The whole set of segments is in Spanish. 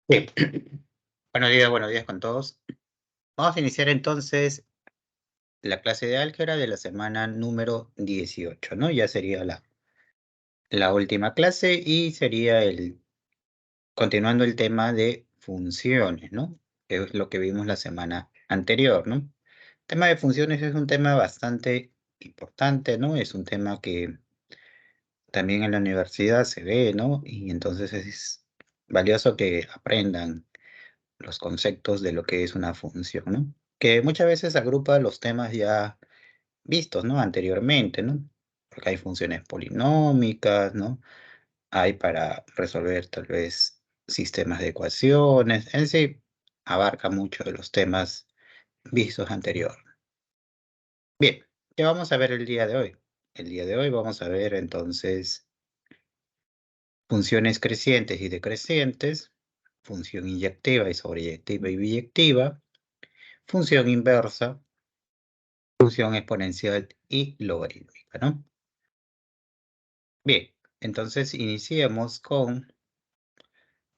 Bien. Buenos días con todos. Vamos a iniciar entonces la clase de álgebra de la semana número 18, ¿no? Ya sería la última clase y sería continuando el tema de funciones, ¿no? Que es lo que vimos la semana anterior, ¿no? El tema de funciones es un tema bastante importante, ¿no? Es un tema que también en la universidad se ve, ¿no? Y entonces es valioso que aprendan los conceptos de lo que es una función, ¿no? Que muchas veces agrupa los temas ya vistos, ¿no? Anteriormente, ¿no? Porque hay funciones polinómicas, ¿no? Hay para resolver tal vez sistemas de ecuaciones, en sí, abarca mucho de los temas vistos anterior. Bien, ¿qué vamos a ver el día de hoy? El día de hoy vamos a ver entonces funciones crecientes y decrecientes, función inyectiva y sobreyectiva y biyectiva, función inversa, función exponencial y logarítmica, ¿no? Bien, entonces iniciemos con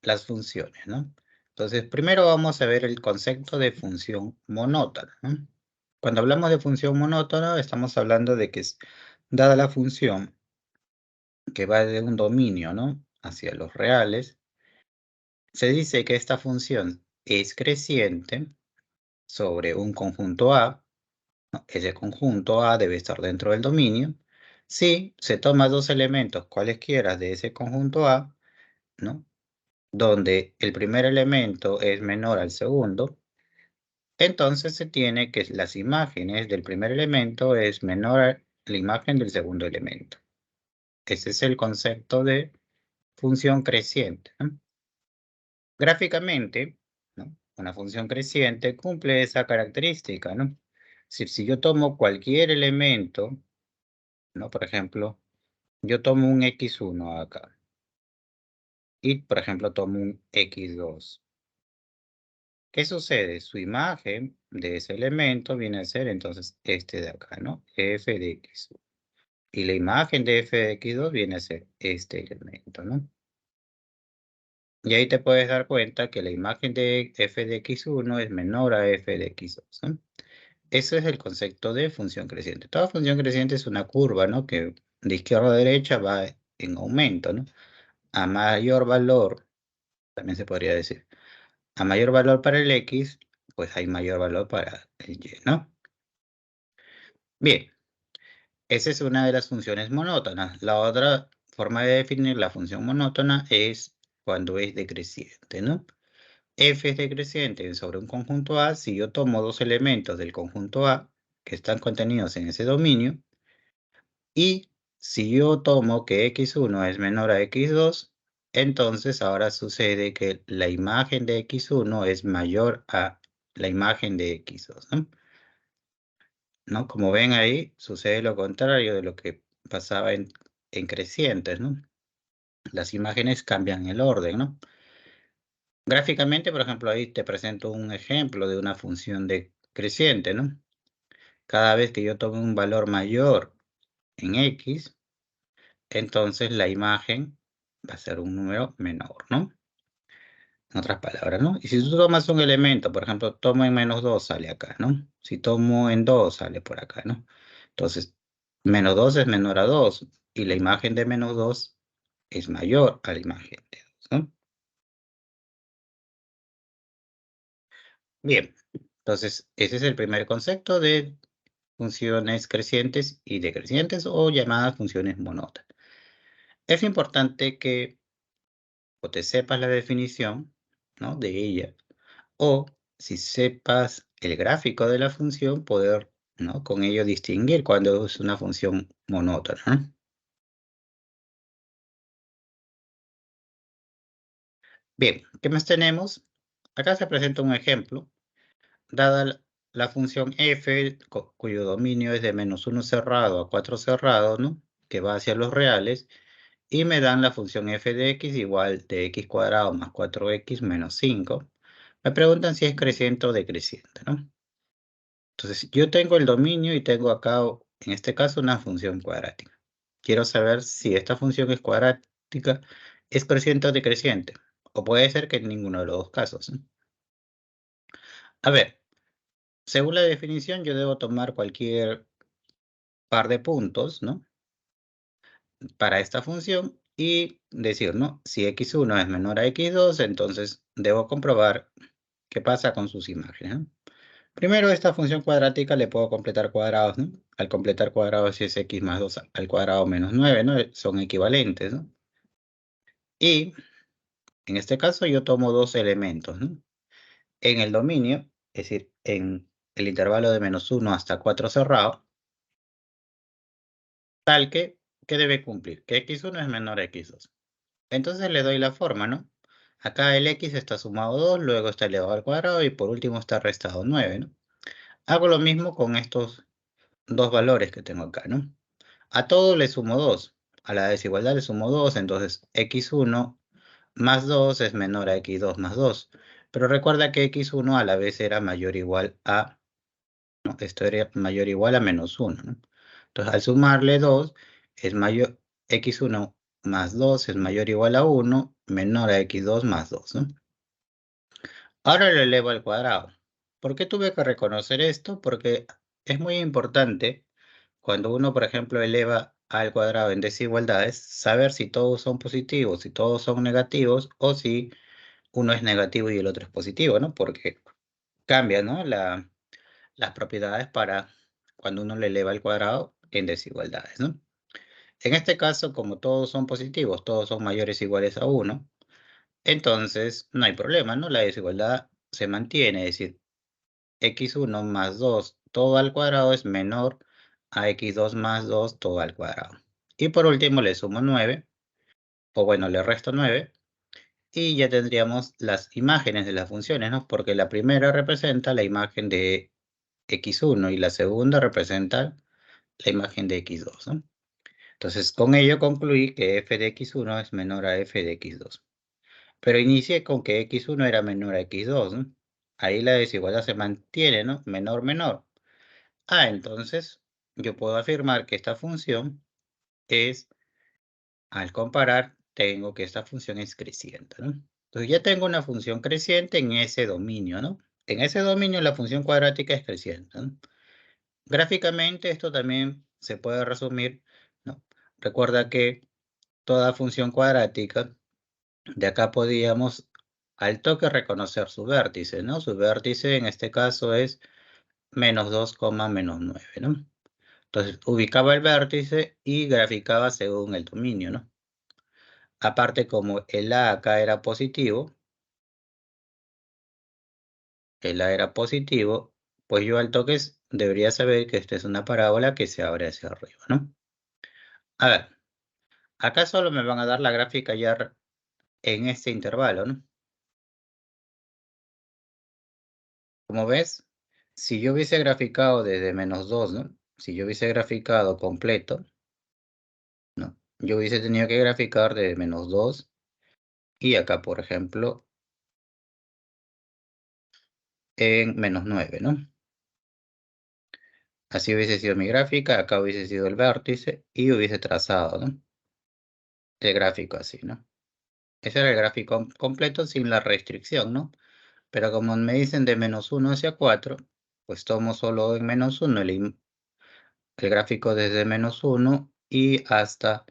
las funciones, ¿no? Entonces, primero vamos a ver el concepto de función monótona, ¿no? Cuando hablamos de función monótona, estamos hablando de que es dada la función que va de un dominio, ¿no? Hacia los reales, se dice que esta función es creciente sobre un conjunto A. Ese conjunto A debe estar dentro del dominio. Si se toma dos elementos cualesquiera de ese conjunto A, ¿no? Donde el primer elemento es menor al segundo, entonces se tiene que las imágenes del primer elemento es menor a la imagen del segundo elemento. Ese es el concepto de función creciente, ¿no? Gráficamente, ¿no? Una función creciente cumple esa característica, ¿no? Si yo tomo cualquier elemento, ¿no? Por ejemplo, yo tomo un x1 acá y, por ejemplo, tomo un x2. ¿Qué sucede? Su imagen de ese elemento viene a ser entonces este de acá, ¿no? F de x1. Y la imagen de f de x2 viene a ser este elemento, ¿no? Y ahí te puedes dar cuenta que la imagen de f de x1 es menor a f de x2, ¿no? Ese es el concepto de función creciente. Toda función creciente es una curva, ¿no? Que de izquierda a derecha va en aumento, ¿no? A mayor valor, también se podría decir, a mayor valor para el x, pues hay mayor valor para el y, ¿no? Bien, esa es una de las funciones monótonas. La otra forma de definir la función monótona es cuando es decreciente, ¿no? F es decreciente sobre un conjunto A si yo tomo dos elementos del conjunto A que están contenidos en ese dominio y si yo tomo que x1 es menor a x2, entonces ahora sucede que la imagen de x1 es mayor a la imagen de x2, ¿no? ¿No? Como ven ahí, sucede lo contrario de lo que pasaba en crecientes, ¿no? Las imágenes cambian el orden, ¿no? Gráficamente, por ejemplo, ahí te presento un ejemplo de una función decreciente, ¿no? Cada vez que yo tome un valor mayor en x, entonces la imagen va a ser un número menor, ¿no? En otras palabras, ¿no? Y si tú tomas un elemento, por ejemplo, tomo en -2, sale acá, ¿no? Si tomo en 2, sale por acá, ¿no? Entonces, -2 es menor a 2 y la imagen de -2 es mayor a la imagen de 2, ¿no? Bien, entonces ese es el primer concepto de funciones crecientes y decrecientes o llamadas funciones monótonas. Es importante que o te sepas la definición, ¿no? De ella, o si sepas el gráfico de la función, poder, ¿no? Con ello distinguir cuando es una función monótona, ¿no? Bien, ¿qué más tenemos? Acá se presenta un ejemplo. Dada la función f, cuyo dominio es de -1 cerrado a 4 cerrado, ¿no? Que va hacia los reales, y me dan la función f de x igual de x cuadrado más 4x menos 5. Me preguntan si es creciente o decreciente, ¿no? Entonces, yo tengo el dominio y tengo acá, en este caso, una función cuadrática. Quiero saber si esta función es cuadrática, ¿es creciente o decreciente? O puede ser que en ninguno de los dos casos, ¿no? A ver, según la definición, yo debo tomar cualquier par de puntos, ¿no? Para esta función y decir, ¿no? Si x1 es menor a x2, entonces debo comprobar qué pasa con sus imágenes, ¿no? Primero, esta función cuadrática le puedo completar cuadrados, ¿no? Al completar cuadrados es x más 2 al cuadrado menos 9, ¿no? Son equivalentes, ¿no? Y en este caso yo tomo dos elementos, ¿no? En el dominio, es decir, en el intervalo de -1 hasta 4 cerrado, tal que debe cumplir, que x1 es menor a x2. Entonces le doy la forma, ¿no? Acá el x está sumado 2, luego está elevado al cuadrado y por último está restado 9, ¿no? Hago lo mismo con estos dos valores que tengo acá, ¿no? A todo le sumo 2. A la desigualdad le sumo 2, entonces x1 más 2 es menor a x2 más 2. Pero recuerda que x1 a la vez era mayor o igual a, ¿no? Esto era mayor o igual a -1, ¿no? Entonces al sumarle 2 es mayor, x1 más 2 es mayor o igual a 1, menor a x2 más 2, ¿no? Ahora lo elevo al cuadrado. ¿Por qué tuve que reconocer esto? Porque es muy importante cuando uno, por ejemplo, eleva al cuadrado en desigualdades, saber si todos son positivos, si todos son negativos o si uno es negativo y el otro es positivo, ¿no? Porque cambia, ¿no? Las propiedades para cuando uno le eleva al cuadrado en desigualdades, ¿no? En este caso, como todos son positivos, todos son mayores o iguales a 1, entonces no hay problema, ¿no? La desigualdad se mantiene, es decir, x1 más 2 todo al cuadrado es menor a x2 más 2 todo al cuadrado. Y por último le sumo 9, o bueno, le resto 9, y ya tendríamos las imágenes de las funciones, ¿no? Porque la primera representa la imagen de x1 y la segunda representa la imagen de x2, ¿no? Entonces, con ello concluí que f de x1 es menor a f de x2. Pero inicié con que x1 era menor a x2, ¿no? Ahí la desigualdad se mantiene, ¿no? Menor, menor. Entonces yo puedo afirmar que esta función es, al comparar, tengo que esta función es creciente, ¿no? Entonces ya tengo una función creciente en ese dominio, ¿no? En ese dominio la función cuadrática es creciente, ¿no? Gráficamente esto también se puede resumir, ¿no? Recuerda que toda función cuadrática, de acá podíamos al toque reconocer su vértice, ¿no? Su vértice en este caso es -2, -9, ¿no? Entonces, ubicaba el vértice y graficaba según el dominio, ¿no? Aparte, como el A acá era positivo, pues yo al toque debería saber que esta es una parábola que se abre hacia arriba, ¿no? A ver, acá solo me van a dar la gráfica ya en este intervalo, ¿no? Como ves, si yo hubiese graficado desde -2, ¿no? Si yo hubiese graficado completo, ¿no? Yo hubiese tenido que graficar de -2 y acá, por ejemplo, en -9, ¿no? Así hubiese sido mi gráfica, acá hubiese sido el vértice y hubiese trazado, ¿no? El gráfico así, ¿no? Ese era el gráfico completo sin la restricción, ¿no? Pero como me dicen de -1 hacia 4, pues tomo solo en -1 el gráfico desde -1 y hasta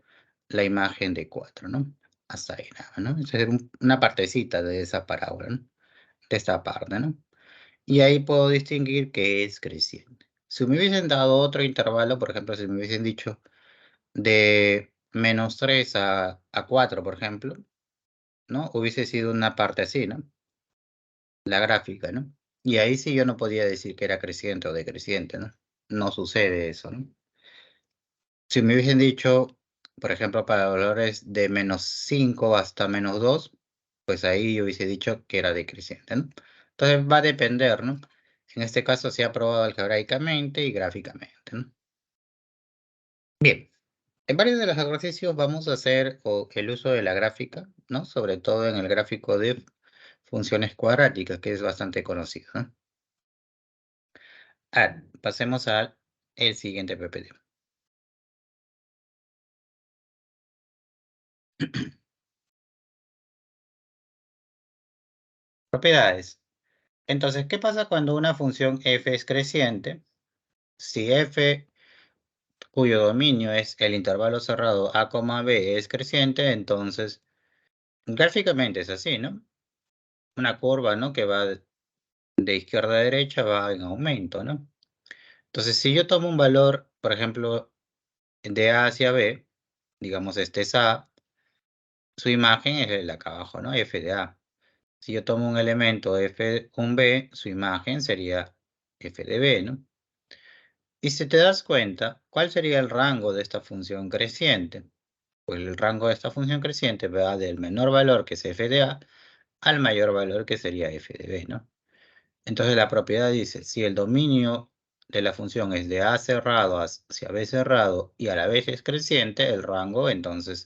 la imagen de 4, ¿no? Hasta ahí nada, ¿no? Esa es una partecita de esa parábola, ¿no? De esta parte, ¿no? Y ahí puedo distinguir que es creciente. Si me hubiesen dado otro intervalo, por ejemplo, si me hubiesen dicho de -3 a 4, por ejemplo, ¿no? Hubiese sido una parte así, ¿no? La gráfica, ¿no? Y ahí sí yo no podía decir que era creciente o decreciente, ¿no? No sucede eso, ¿no? Si me hubiesen dicho, por ejemplo, para valores de -5 hasta -2, pues ahí yo hubiese dicho que era decreciente, ¿no? Entonces va a depender, ¿no? En este caso se ha probado algebraicamente y gráficamente, ¿no? Bien, en varios de los ejercicios vamos a hacer el uso de la gráfica, ¿no? Sobre todo en el gráfico de funciones cuadráticas, que es bastante conocido, ¿no? Pasemos al siguiente PPT. Propiedades. Entonces, ¿qué pasa cuando una función f es creciente? Si f, cuyo dominio es el intervalo cerrado a, b, es creciente, entonces gráficamente es así, ¿no? Una curva, ¿no? Que va de izquierda a derecha, va en aumento, ¿no? Entonces, si yo tomo un valor, por ejemplo, de A hacia B, digamos este es A, su imagen es el de acá abajo, ¿no? F de A. Si yo tomo un elemento F, un B, su imagen sería F de B, ¿no? Y si te das cuenta, ¿cuál sería el rango de esta función creciente? Pues el rango de esta función creciente va del menor valor, que es F de A, al mayor valor, que sería F de B, ¿no? Entonces la propiedad dice, si el dominio de la función es de A cerrado hacia B cerrado y a la vez es creciente, el rango entonces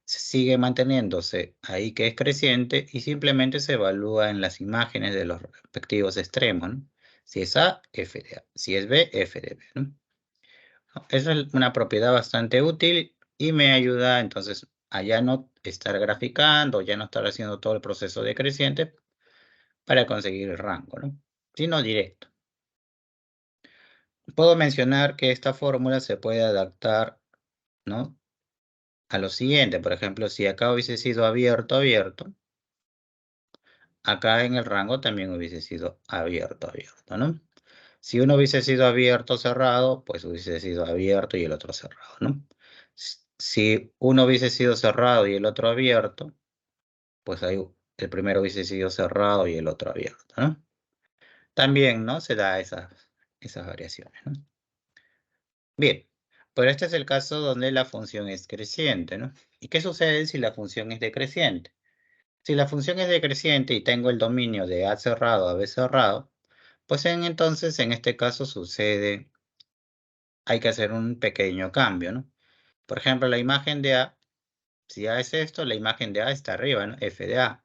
sigue manteniéndose ahí que es creciente y simplemente se evalúa en las imágenes de los respectivos extremos, ¿no? Si es A, F de A. Si es B, F de B, ¿no? Esa es una propiedad bastante útil y me ayuda entonces a ya no estar graficando, ya no estar haciendo todo el proceso decreciente para conseguir el rango, ¿no? Sino directo. Puedo mencionar que esta fórmula se puede adaptar, ¿no? A lo siguiente, por ejemplo, si acá hubiese sido abierto, abierto, acá en el rango también hubiese sido abierto, abierto, ¿no? Si uno hubiese sido abierto, cerrado, pues hubiese sido abierto y el otro cerrado, ¿no? Si uno hubiese sido cerrado y el otro abierto, pues ahí el primero hubiese sido cerrado y el otro abierto, ¿no? También, ¿no? Se da esas variaciones, ¿no? Bien, pero este es el caso donde la función es creciente, ¿no? ¿Y qué sucede si la función es decreciente? Si la función es decreciente y tengo el dominio de A cerrado a B cerrado, pues entonces en este caso sucede, hay que hacer un pequeño cambio, ¿no? Por ejemplo, la imagen de A, si A es esto, la imagen de A está arriba, ¿no? F de A.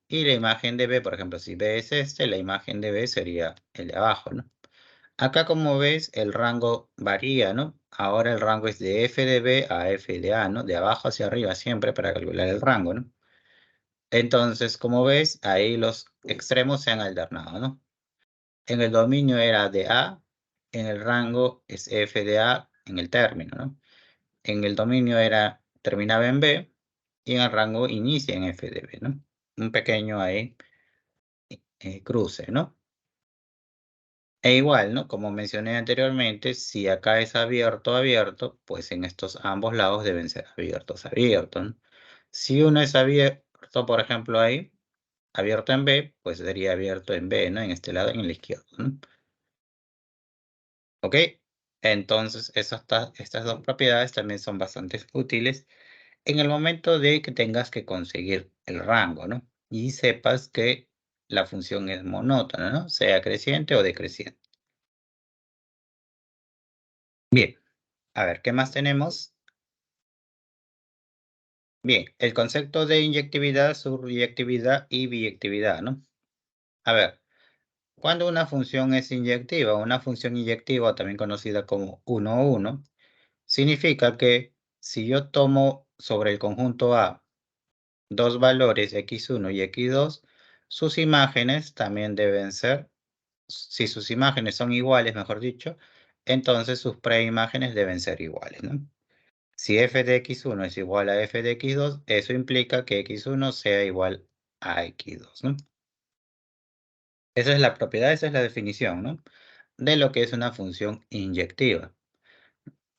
Y la imagen de B, por ejemplo, si B es este, la imagen de B sería el de abajo, ¿no? Acá, como ves, el rango varía, ¿no? Ahora el rango es de F de B a F de A, ¿no? De abajo hacia arriba siempre para calcular el rango, ¿no? Entonces, como ves, ahí los extremos se han alternado, ¿no? En el dominio era de A, en el rango es F de A en el término, ¿no? En el dominio terminaba en B y en el rango inicia en F de B, ¿no? Un pequeño ahí cruce, ¿no? E igual, ¿no? Como mencioné anteriormente, si acá es abierto, abierto, pues en estos ambos lados deben ser abiertos, abiertos, ¿no? Si uno es abierto, por ejemplo, ahí, abierto en B, pues sería abierto en B, ¿no? En este lado, en el izquierdo, ¿no? ¿Ok? Entonces, estas dos propiedades también son bastante útiles en el momento de que tengas que conseguir el rango, ¿no? Y sepas que la función es monótona, ¿no? Sea creciente o decreciente. Bien, a ver, ¿qué más tenemos? Bien, el concepto de inyectividad, subyectividad y biyectividad, ¿no? A ver, cuando una función es inyectiva, una función inyectiva, también conocida como 1, 1, significa que si yo tomo sobre el conjunto A dos valores x1 y x2, sus imágenes también deben ser, si sus imágenes son iguales, mejor dicho, entonces sus preimágenes deben ser iguales, ¿no? Si f de x1 es igual a f de x2, eso implica que x1 sea igual a x2, ¿no? Esa es la propiedad, esa es la definición, ¿no? De lo que es una función inyectiva.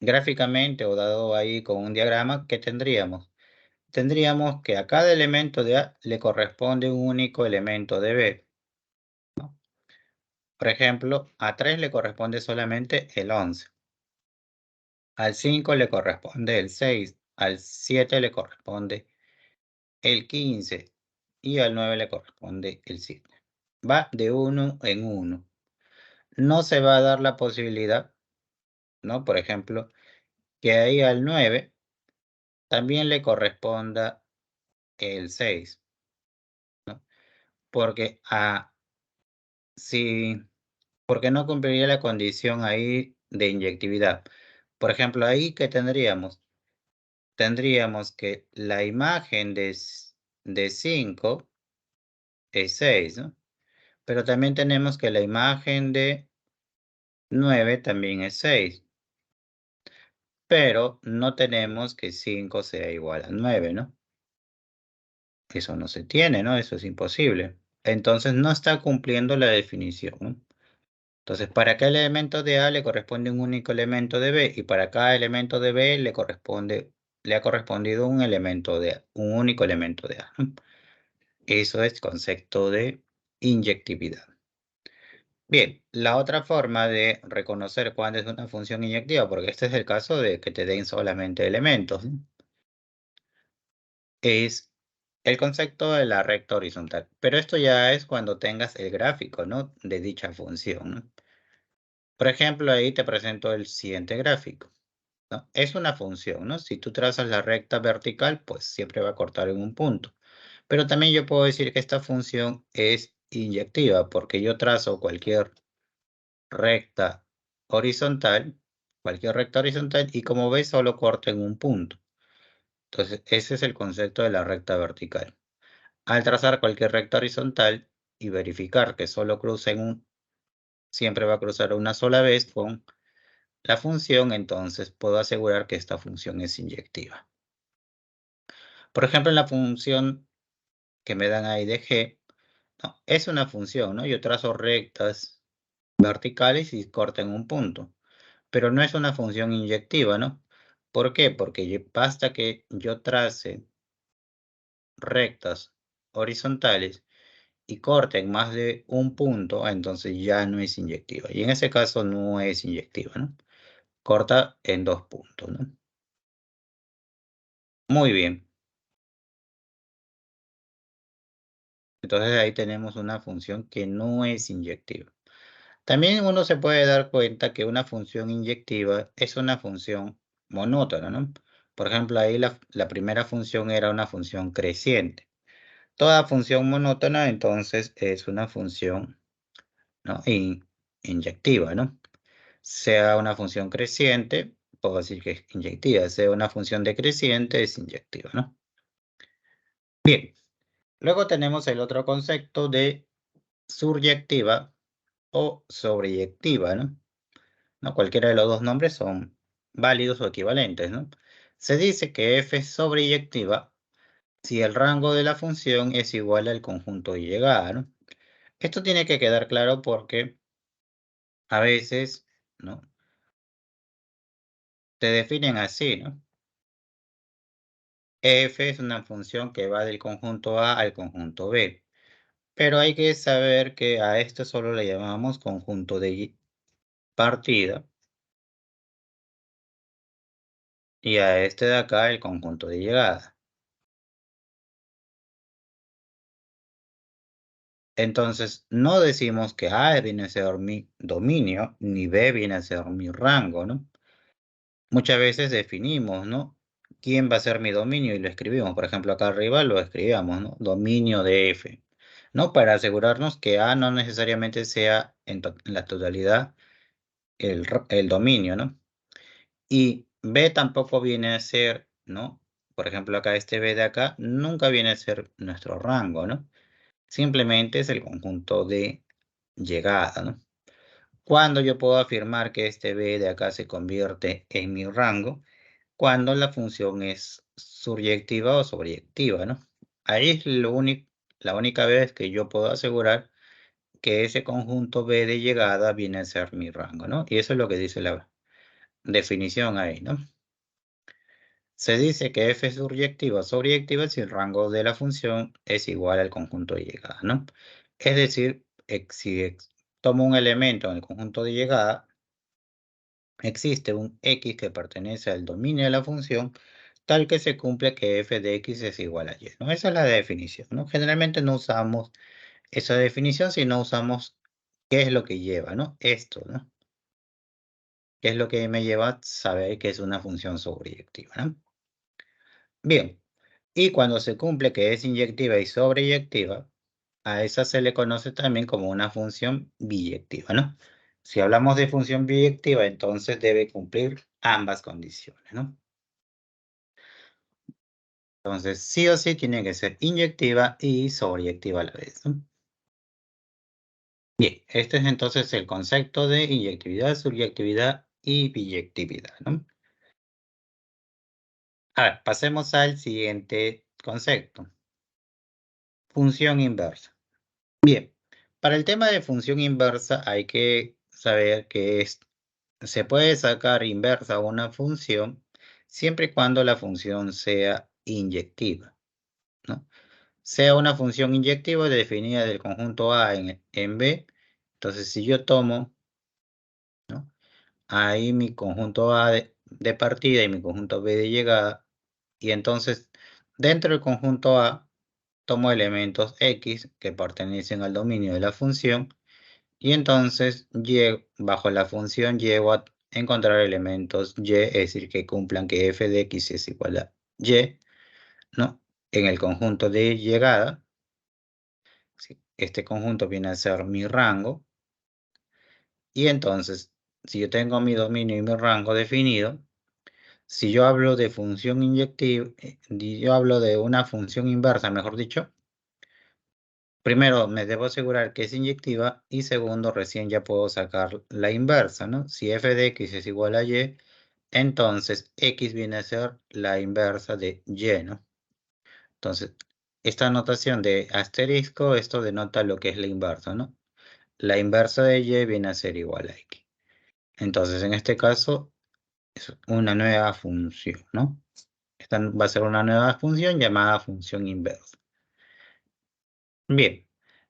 Gráficamente o dado ahí con un diagrama, ¿qué tendríamos? Tendríamos que a cada elemento de A le corresponde un único elemento de B, ¿no? Por ejemplo, a 3 le corresponde solamente el 11. Al 5 le corresponde el 6. Al 7 le corresponde el 15 y al 9 le corresponde el 7. Va de uno en uno. No se va a dar la posibilidad, ¿no? Por ejemplo, que ahí al 9 también le corresponda el 6, ¿no? Porque si, porque no cumpliría la condición ahí de inyectividad. Por ejemplo, ahí ¿qué tendríamos? Tendríamos que la imagen de 5 es 6, ¿no? Pero también tenemos que la imagen de 9 también es 6. Pero no tenemos que 5 sea igual a 9, ¿no? Eso no se tiene, ¿no? Eso es imposible. Entonces no está cumpliendo la definición, ¿no? Entonces, para cada elemento de A le corresponde un único elemento de B y para cada elemento de B le ha correspondido un un único elemento de A, ¿no? Eso es concepto de inyectividad. Bien, la otra forma de reconocer cuándo es una función inyectiva, porque este es el caso de que te den solamente elementos, ¿no? Es el concepto de la recta horizontal. Pero esto ya es cuando tengas el gráfico, ¿no? De dicha función, ¿no? Por ejemplo, ahí te presento el siguiente gráfico, ¿no? Es una función, ¿no? Si tú trazas la recta vertical, pues siempre va a cortar en un punto. Pero también yo puedo decir que esta función es inyectiva, porque yo trazo recta horizontal, cualquier recta horizontal, y como ves, solo corta en un punto. Entonces, ese es el concepto de la recta vertical. Al trazar cualquier recta horizontal y verificar que solo cruza siempre va a cruzar una sola vez con la función, entonces puedo asegurar que esta función es inyectiva. Por ejemplo, en la función que me dan ahí de g, no, es una función, ¿no? Yo trazo rectas verticales y corta en un punto, pero no es una función inyectiva, ¿no? ¿Por qué? Porque basta que yo trace rectas horizontales y corta en más de un punto, entonces ya no es inyectiva. Y en ese caso no es inyectiva, ¿no? Corta en 2 puntos, ¿no? Muy bien. Entonces ahí tenemos una función que no es inyectiva. También uno se puede dar cuenta que una función inyectiva es una función monótona, ¿no? Por ejemplo, ahí la primera función era una función creciente. Toda función monótona entonces es una función, ¿no? Inyectiva, ¿no? Sea una función creciente, puedo decir que es inyectiva. Sea una función decreciente, es inyectiva, ¿no? Bien. Luego tenemos el otro concepto de suryectiva o sobreyectiva, ¿no? ¿No? Cualquiera de los dos nombres son válidos o equivalentes, ¿no? Se dice que f es sobreyectiva si el rango de la función es igual al conjunto de llegada, ¿no? Esto tiene que quedar claro porque a veces, ¿no? Te definen así, ¿no? F es una función que va del conjunto A al conjunto B. Pero hay que saber que a esto solo le llamamos conjunto de partida y a este de acá el conjunto de llegada. Entonces, no decimos que A viene a ser mi dominio, ni B viene a ser mi rango, ¿no? Muchas veces definimos, ¿no? ¿Quién va a ser mi dominio? Y lo escribimos. Por ejemplo, acá arriba lo escribíamos, ¿no? Dominio de F, ¿no? Para asegurarnos que A no necesariamente sea en la totalidad el dominio, ¿no? Y B tampoco viene a ser, ¿no? Por ejemplo, acá este B de acá nunca viene a ser nuestro rango, ¿no? Simplemente es el conjunto de llegada, ¿no? Cuando yo puedo afirmar que este B de acá se convierte en mi rango, cuando la función es suryectiva o sobreyectiva, ¿no? Ahí es la única vez que yo puedo asegurar que ese conjunto B de llegada viene a ser mi rango, ¿no? Y eso es lo que dice la definición ahí, ¿no? Se dice que f es suryectiva o sobreyectiva si el rango de la función es igual al conjunto de llegada, ¿no? Es decir, si tomo un elemento en el conjunto de llegada, existe un x que pertenece al dominio de la función, tal que se cumple que f de x es igual a y, ¿no? Esa es la definición, ¿no? Generalmente no usamos esa definición, sino usamos qué es lo que lleva, ¿no? Esto, ¿no? ¿Qué es lo que me lleva a saber que es una función sobreyectiva, ¿no? Bien, y cuando se cumple que es inyectiva y sobreyectiva, a esa se le conoce también como una función biyectiva, ¿no? Si hablamos de función biyectiva, entonces debe cumplir ambas condiciones, ¿no? Entonces, sí o sí tiene que ser inyectiva y sobreyectiva a la vez, ¿no? Bien, este es entonces el concepto de inyectividad, subyectividad y biyectividad, ¿no? A ver, pasemos al siguiente concepto. Función inversa. Bien, para el tema de función inversa hay que saber que se puede sacar inversa a una función siempre y cuando la función sea inyectiva, ¿no? Sea una función inyectiva definida del conjunto A en B. Entonces, si yo tomo, ¿no?, ahí mi conjunto A de partida y mi conjunto B de llegada, y entonces dentro del conjunto A tomo elementos X que pertenecen al dominio de la función, y entonces bajo la función llego a encontrar elementos Y, es decir, que cumplan que f de X es igual a Y, ¿no? En el conjunto de llegada, ¿sí? Este conjunto viene a ser mi rango, y entonces, si yo tengo mi dominio y mi rango definido, si yo hablo de función inyectiva, yo hablo de una función inversa, mejor dicho, primero me debo asegurar que es inyectiva y segundo recién ya puedo sacar la inversa, ¿no? Si f de x es igual a y, entonces x viene a ser la inversa de y, ¿no? Entonces, esta notación de asterisco, esto denota lo que es la inversa, ¿no? La inversa de y viene a ser igual a x. Entonces, en este caso, es una nueva función, ¿no? Esta va a ser una nueva función llamada función inversa. Bien,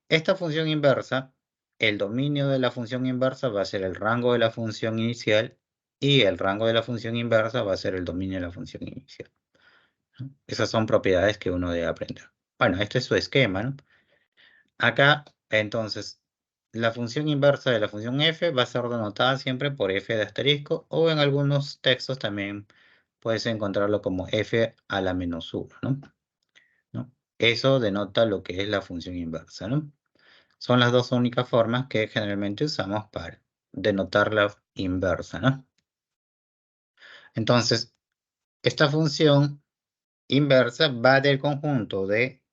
esta función inversa, el dominio de la función inversa va a ser el rango de la función inicial y el rango de la función inversa va a ser el dominio de la función inicial, ¿no? Esas son propiedades que uno debe aprender. Bueno, este es su esquema, ¿no? Acá, entonces, la función inversa de la función f va a ser denotada siempre por f de asterisco, o en algunos textos también puedes encontrarlo como f a la menos 1, ¿no? ¿No? Eso denota lo que es la función inversa, ¿no? Son las dos únicas formas que generalmente usamos para denotar la inversa, ¿no? Entonces, esta función inversa va del conjunto de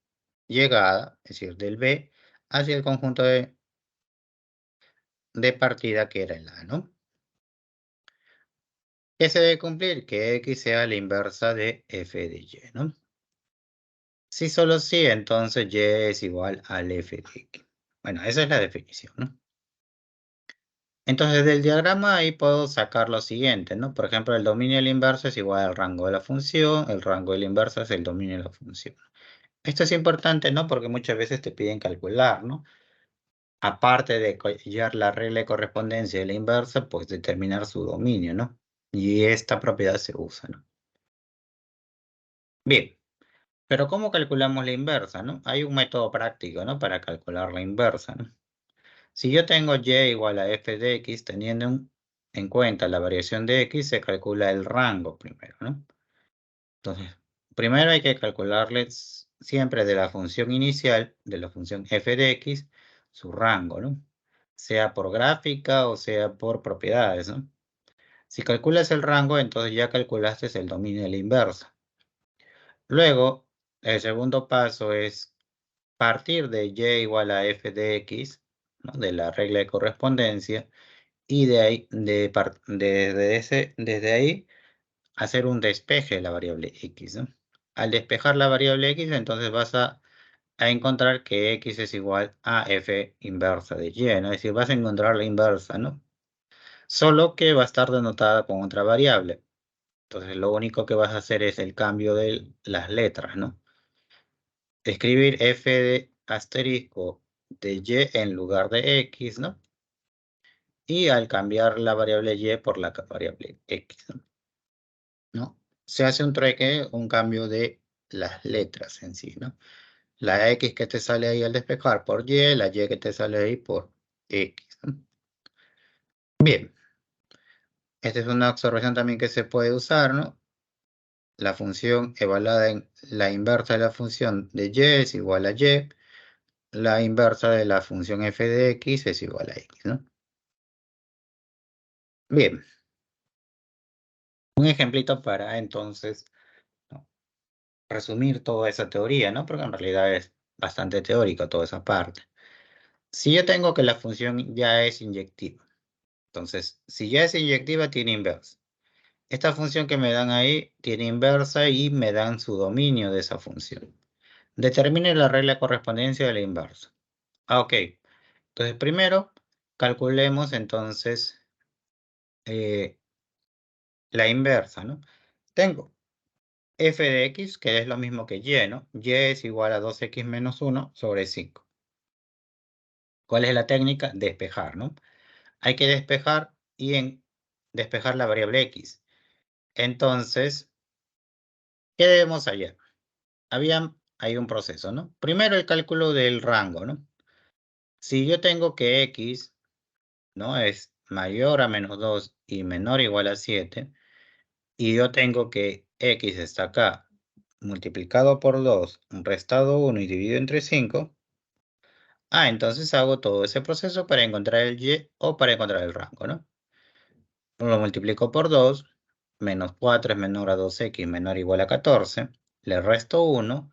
llegada, es decir, del B, hacia el conjunto de partida que era el A, ¿no? ¿Qué se debe cumplir? Que X sea la inversa de f de Y, ¿no? Si solo sí, entonces Y es igual al f de X. Bueno, esa es la definición, ¿no? Entonces, del diagrama ahí puedo sacar lo siguiente, ¿no? Por ejemplo, el dominio del inverso es igual al rango de la función, el rango del inverso es el dominio de la función. Esto es importante, ¿no? Porque muchas veces te piden calcular, ¿no? Aparte de hallar la regla de correspondencia de la inversa, pues determinar su dominio, ¿no? Y esta propiedad se usa, ¿no? Bien, pero ¿cómo calculamos la inversa, no? Hay un método práctico, ¿no?, para calcular la inversa, ¿no? Si yo tengo y igual a f de x, teniendo en cuenta la variación de x, se calcula el rango primero, ¿no? Entonces, primero hay que calcularles siempre de la función inicial, de la función f de x, su rango, ¿no? Sea por gráfica o sea por propiedades, ¿no? Si calculas el rango, entonces ya calculaste el dominio de la inversa. Luego, el segundo paso es partir de y igual a f de x, ¿no?, de la regla de correspondencia, y de ahí, desde ahí, hacer un despeje de la variable x, ¿no? Al despejar la variable x, entonces vas a encontrar que x es igual a f inversa de y, ¿no? Es decir, vas a encontrar la inversa, ¿no? Solo que va a estar denotada con otra variable. Entonces, lo único que vas a hacer es el cambio de las letras, ¿no? Escribir f de asterisco de y en lugar de x, ¿no? Y al cambiar la variable y por la variable x, ¿no? Se hace un trueque, un cambio de las letras en sí, ¿no? La x que te sale ahí al despejar por y, la y que te sale ahí por x, ¿no? Bien, esta es una observación también que se puede usar, ¿no? La función evaluada en la inversa de la función de y es igual a y, la inversa de la función f de x es igual a x, ¿no? Bien, un ejemplito para entonces, ¿no?, resumir toda esa teoría, ¿no? Porque en realidad es bastante teórica toda esa parte. Si yo tengo que la función ya es inyectiva, entonces, si ya es inyectiva, tiene inversa. Esta función que me dan ahí tiene inversa y me dan su dominio de esa función. Determine la regla de correspondencia de la inversa. Ah, ok. Entonces, primero, calculemos entonces la inversa, ¿no? Tengo f de x, que es lo mismo que y, ¿no? Y es igual a 2x menos 1 sobre 5. ¿Cuál es la técnica? Despejar, ¿no? Hay que despejar y despejar la variable x. Entonces, ¿qué debemos hallar? Hay un proceso, ¿no? Primero el cálculo del rango, ¿no? Si yo tengo que x, ¿no? Es mayor a menos 2 y menor o igual a 7, y yo tengo que x está acá, multiplicado por 2, restado 1 y dividido entre 5, entonces hago todo ese proceso para encontrar el y o para encontrar el rango, ¿no? Lo multiplico por 2, menos 4 es menor a 2x menor o igual a 14, le resto 1,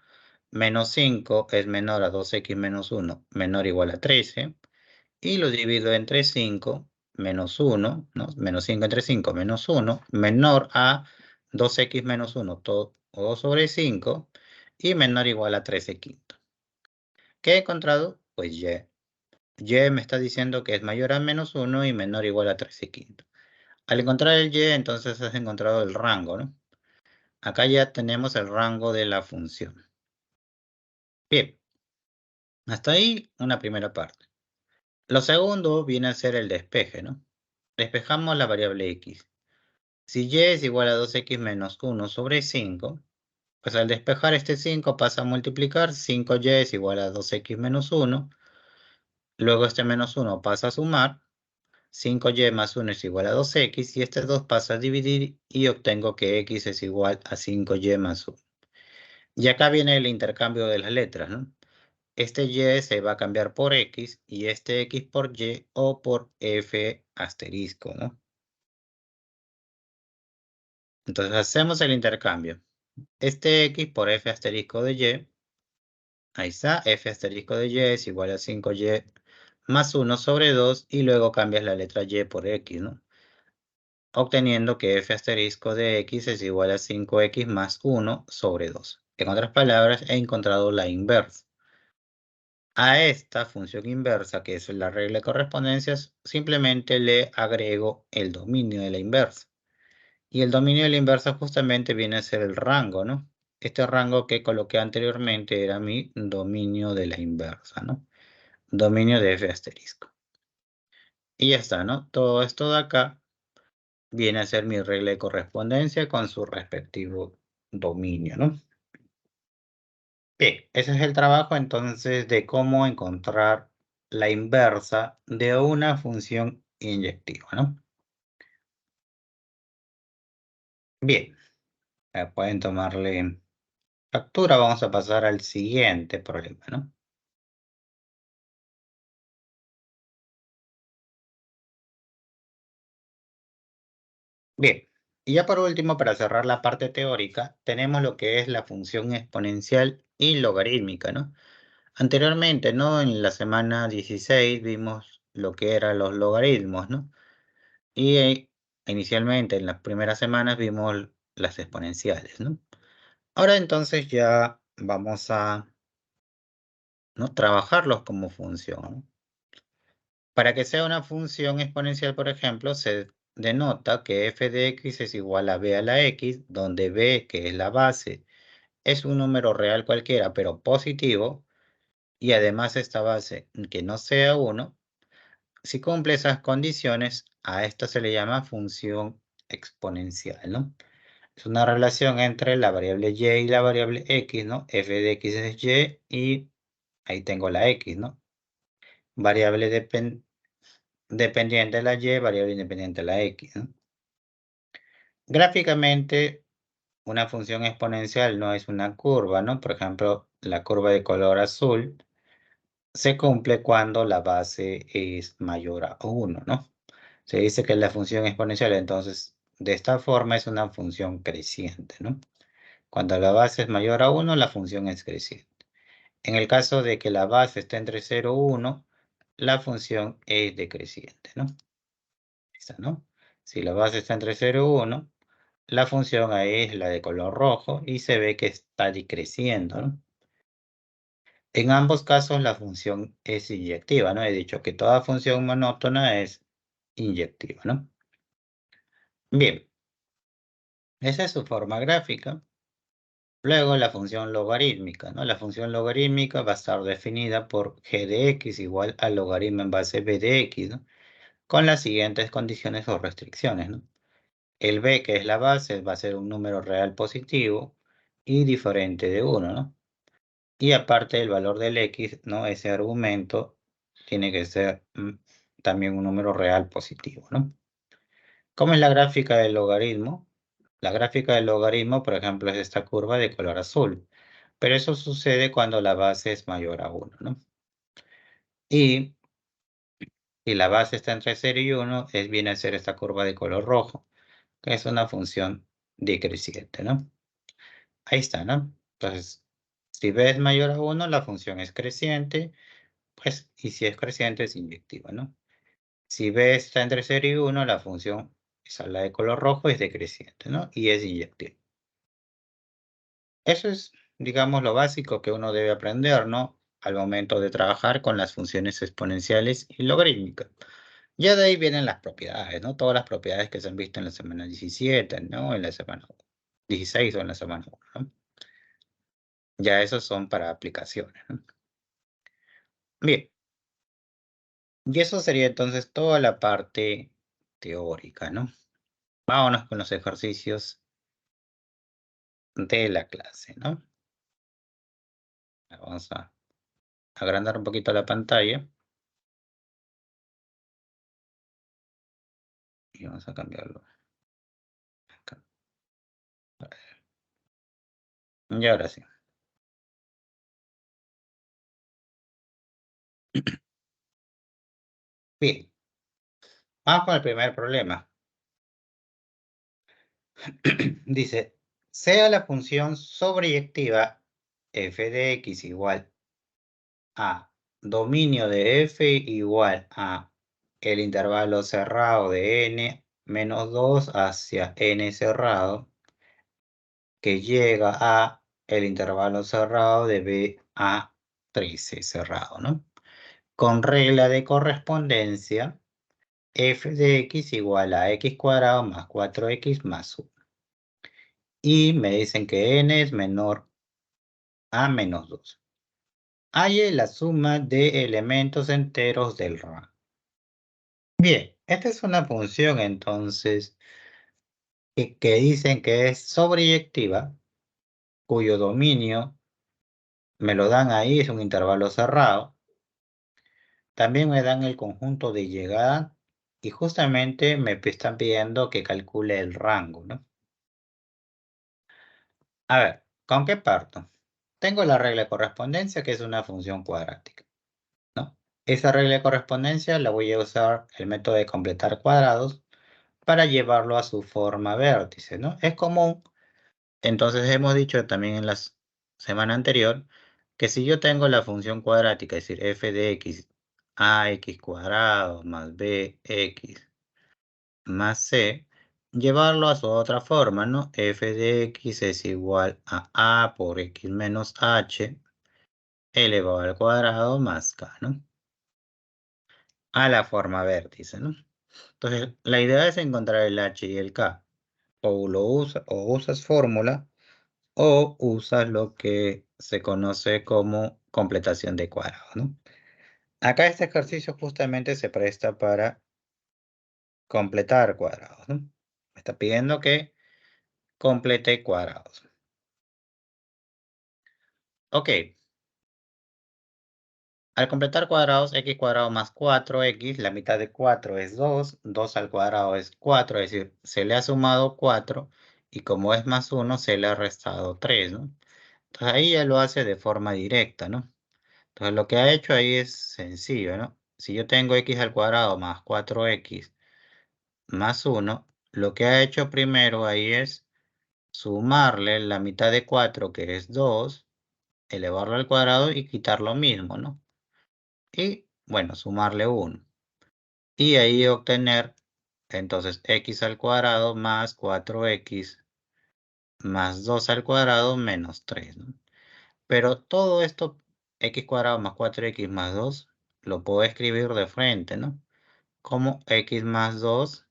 menos 5 es menor a 2x menos 1 menor o igual a 13, y lo divido entre 5, menos 1, ¿no? Menos 5 entre 5, menos 1, menor a 2x menos 1, todo 2 sobre 5, y menor o igual a 13 quinto. ¿Qué he encontrado? Pues y. Y me está diciendo que es mayor a menos 1 y menor o igual a 13 quinto. Al encontrar el y, entonces has encontrado el rango, ¿no? Acá ya tenemos el rango de la función. Bien, hasta ahí una primera parte. Lo segundo viene a ser el despeje, ¿no? Despejamos la variable x. Si y es igual a 2x menos 1 sobre 5, pues al despejar este 5 pasa a multiplicar, 5y es igual a 2x menos 1, luego este menos 1 pasa a sumar, 5y más 1 es igual a 2x, y este 2 pasa a dividir y obtengo que x es igual a 5y más 1. Y acá viene el intercambio de las letras, ¿no? Este y se va a cambiar por x y este x por y o por f asterisco, ¿no? Entonces hacemos el intercambio. Este x por f asterisco de y, ahí está, f asterisco de y es igual a 5y más 1 sobre 2 y luego cambias la letra y por x, ¿no? Obteniendo que f asterisco de x es igual a 5x más 1 sobre 2. En otras palabras, he encontrado la inversa. A esta función inversa, que es la regla de correspondencias, simplemente le agrego el dominio de la inversa. Y el dominio de la inversa justamente viene a ser el rango, ¿no? Este rango que coloqué anteriormente era mi dominio de la inversa, ¿no? Dominio de f asterisco. Y ya está, ¿no? Todo esto de acá viene a ser mi regla de correspondencia con su respectivo dominio, ¿no? Bien, ese es el trabajo entonces de cómo encontrar la inversa de una función inyectiva, ¿no? Bien, pueden tomarle captura. Vamos a pasar al siguiente problema, ¿no? Bien, y ya por último, para cerrar la parte teórica, tenemos lo que es la función exponencial y logarítmica, ¿no? Anteriormente, ¿no? En la semana 16 vimos lo que eran los logaritmos, ¿no? Y inicialmente en las primeras semanas vimos las exponenciales, ¿no? Ahora entonces ya vamos a, ¿no? trabajarlos como función, ¿no? Para que sea una función exponencial, por ejemplo, se denota que f de x es igual a b a la x, donde b, que es la base, es un número real cualquiera, pero positivo, y además esta base que no sea 1. Si cumple esas condiciones, a esta se le llama función exponencial, ¿no? Es una relación entre la variable y y la variable x, ¿no? F de x es y y ahí tengo la x, ¿no? Variable dependiente de la y, variable independiente de la x, ¿no? Gráficamente, una función exponencial no es una curva, ¿no? Por ejemplo, la curva de color azul se cumple cuando la base es mayor a 1, ¿no? Se dice que la función exponencial, entonces, de esta forma es una función creciente, ¿no? Cuando la base es mayor a 1, la función es creciente. En el caso de que la base esté entre 0 y 1, la función es decreciente, ¿no? Esta, ¿no? Si la base está entre 0 y 1, la función ahí es la de color rojo y se ve que está decreciendo, ¿no? En ambos casos la función es inyectiva, ¿no? He dicho que toda función monótona es inyectiva, ¿no? Bien, esa es su forma gráfica. Luego la función logarítmica, ¿no? La función logarítmica va a estar definida por g de x igual al logaritmo en base b de x, ¿no? Con las siguientes condiciones o restricciones, ¿no? El b, que es la base, va a ser un número real positivo y diferente de 1, ¿no? Y aparte el valor del x, ¿no? Ese argumento tiene que ser también un número real positivo, ¿no? ¿Cómo es la gráfica del logaritmo? La gráfica del logaritmo, por ejemplo, es esta curva de color azul. Pero eso sucede cuando la base es mayor a 1, ¿no? Y la base está entre 0 y 1, viene a ser esta curva de color rojo, que es una función decreciente, ¿no? Ahí está, ¿no? Entonces, si b es mayor a 1, la función es creciente, pues, y si es creciente es inyectiva, ¿no? Si b está entre 0 y 1, la función, esa la de color rojo, es decreciente, ¿no? Y es inyectiva. Eso es, digamos, lo básico que uno debe aprender, ¿no? Al momento de trabajar con las funciones exponenciales y logarítmicas. Ya de ahí vienen las propiedades, ¿no? Todas las propiedades que se han visto en la semana 17, ¿no? En la semana 16 o en la semana 1, ¿no? Ya esos son para aplicaciones, ¿no? Bien, y eso sería entonces toda la parte teórica, ¿no? Vámonos con los ejercicios de la clase, ¿no? Vamos a agrandar un poquito la pantalla y vamos a cambiarlo acá. Y ahora sí. Bien, vamos con el primer problema. Dice, sea la función sobreyectiva f de x igual a dominio de f igual a el intervalo cerrado de n menos 2 hacia n cerrado, que llega a el intervalo cerrado de b a 13 cerrado, ¿no? Con regla de correspondencia, f de x igual a x cuadrado más 4x más 1. Y me dicen que n es menor a menos 2. Halle la suma de elementos enteros del rango. Bien, esta es una función entonces que dicen que es sobreyectiva, cuyo dominio me lo dan ahí, es un intervalo cerrado. También me dan el conjunto de llegada y justamente me están pidiendo que calcule el rango, ¿no? A ver, ¿con qué parto? Tengo la regla de correspondencia, que es una función cuadrática, ¿no? Esa regla de correspondencia la voy a usar el método de completar cuadrados para llevarlo a su forma vértice, ¿no? Es común. Entonces hemos dicho también en la semana anterior que si yo tengo la función cuadrática, es decir, f de x, ax cuadrado más bx más c, llevarlo a su otra forma, ¿no? F de x es igual a por x menos h elevado al cuadrado más k, ¿no? A la forma vértice, ¿no? Entonces, la idea es encontrar el h y el k. O usas fórmula o usas lo que se conoce como completación de cuadrados, ¿no? Acá este ejercicio justamente se presta para completar cuadrados, ¿no? Me está pidiendo que complete cuadrados. Ok. Al completar cuadrados, x cuadrado más 4x, la mitad de 4 es 2, 2 al cuadrado es 4, es decir, se le ha sumado 4 y como es más 1, se le ha restado 3, ¿no? Entonces ahí ya lo hace de forma directa, ¿no? Entonces lo que ha hecho ahí es sencillo, ¿no? Si yo tengo x al cuadrado más 4x más 1, lo que ha hecho primero ahí es sumarle la mitad de 4, que es 2, elevarlo al cuadrado y quitar lo mismo, ¿no? Y, bueno, sumarle 1. Y ahí obtener, entonces, x al cuadrado más 4x más 2 al cuadrado menos 3, ¿no? Pero todo esto, x cuadrado más 4x más 2, lo puedo escribir de frente, ¿no? Como x más 2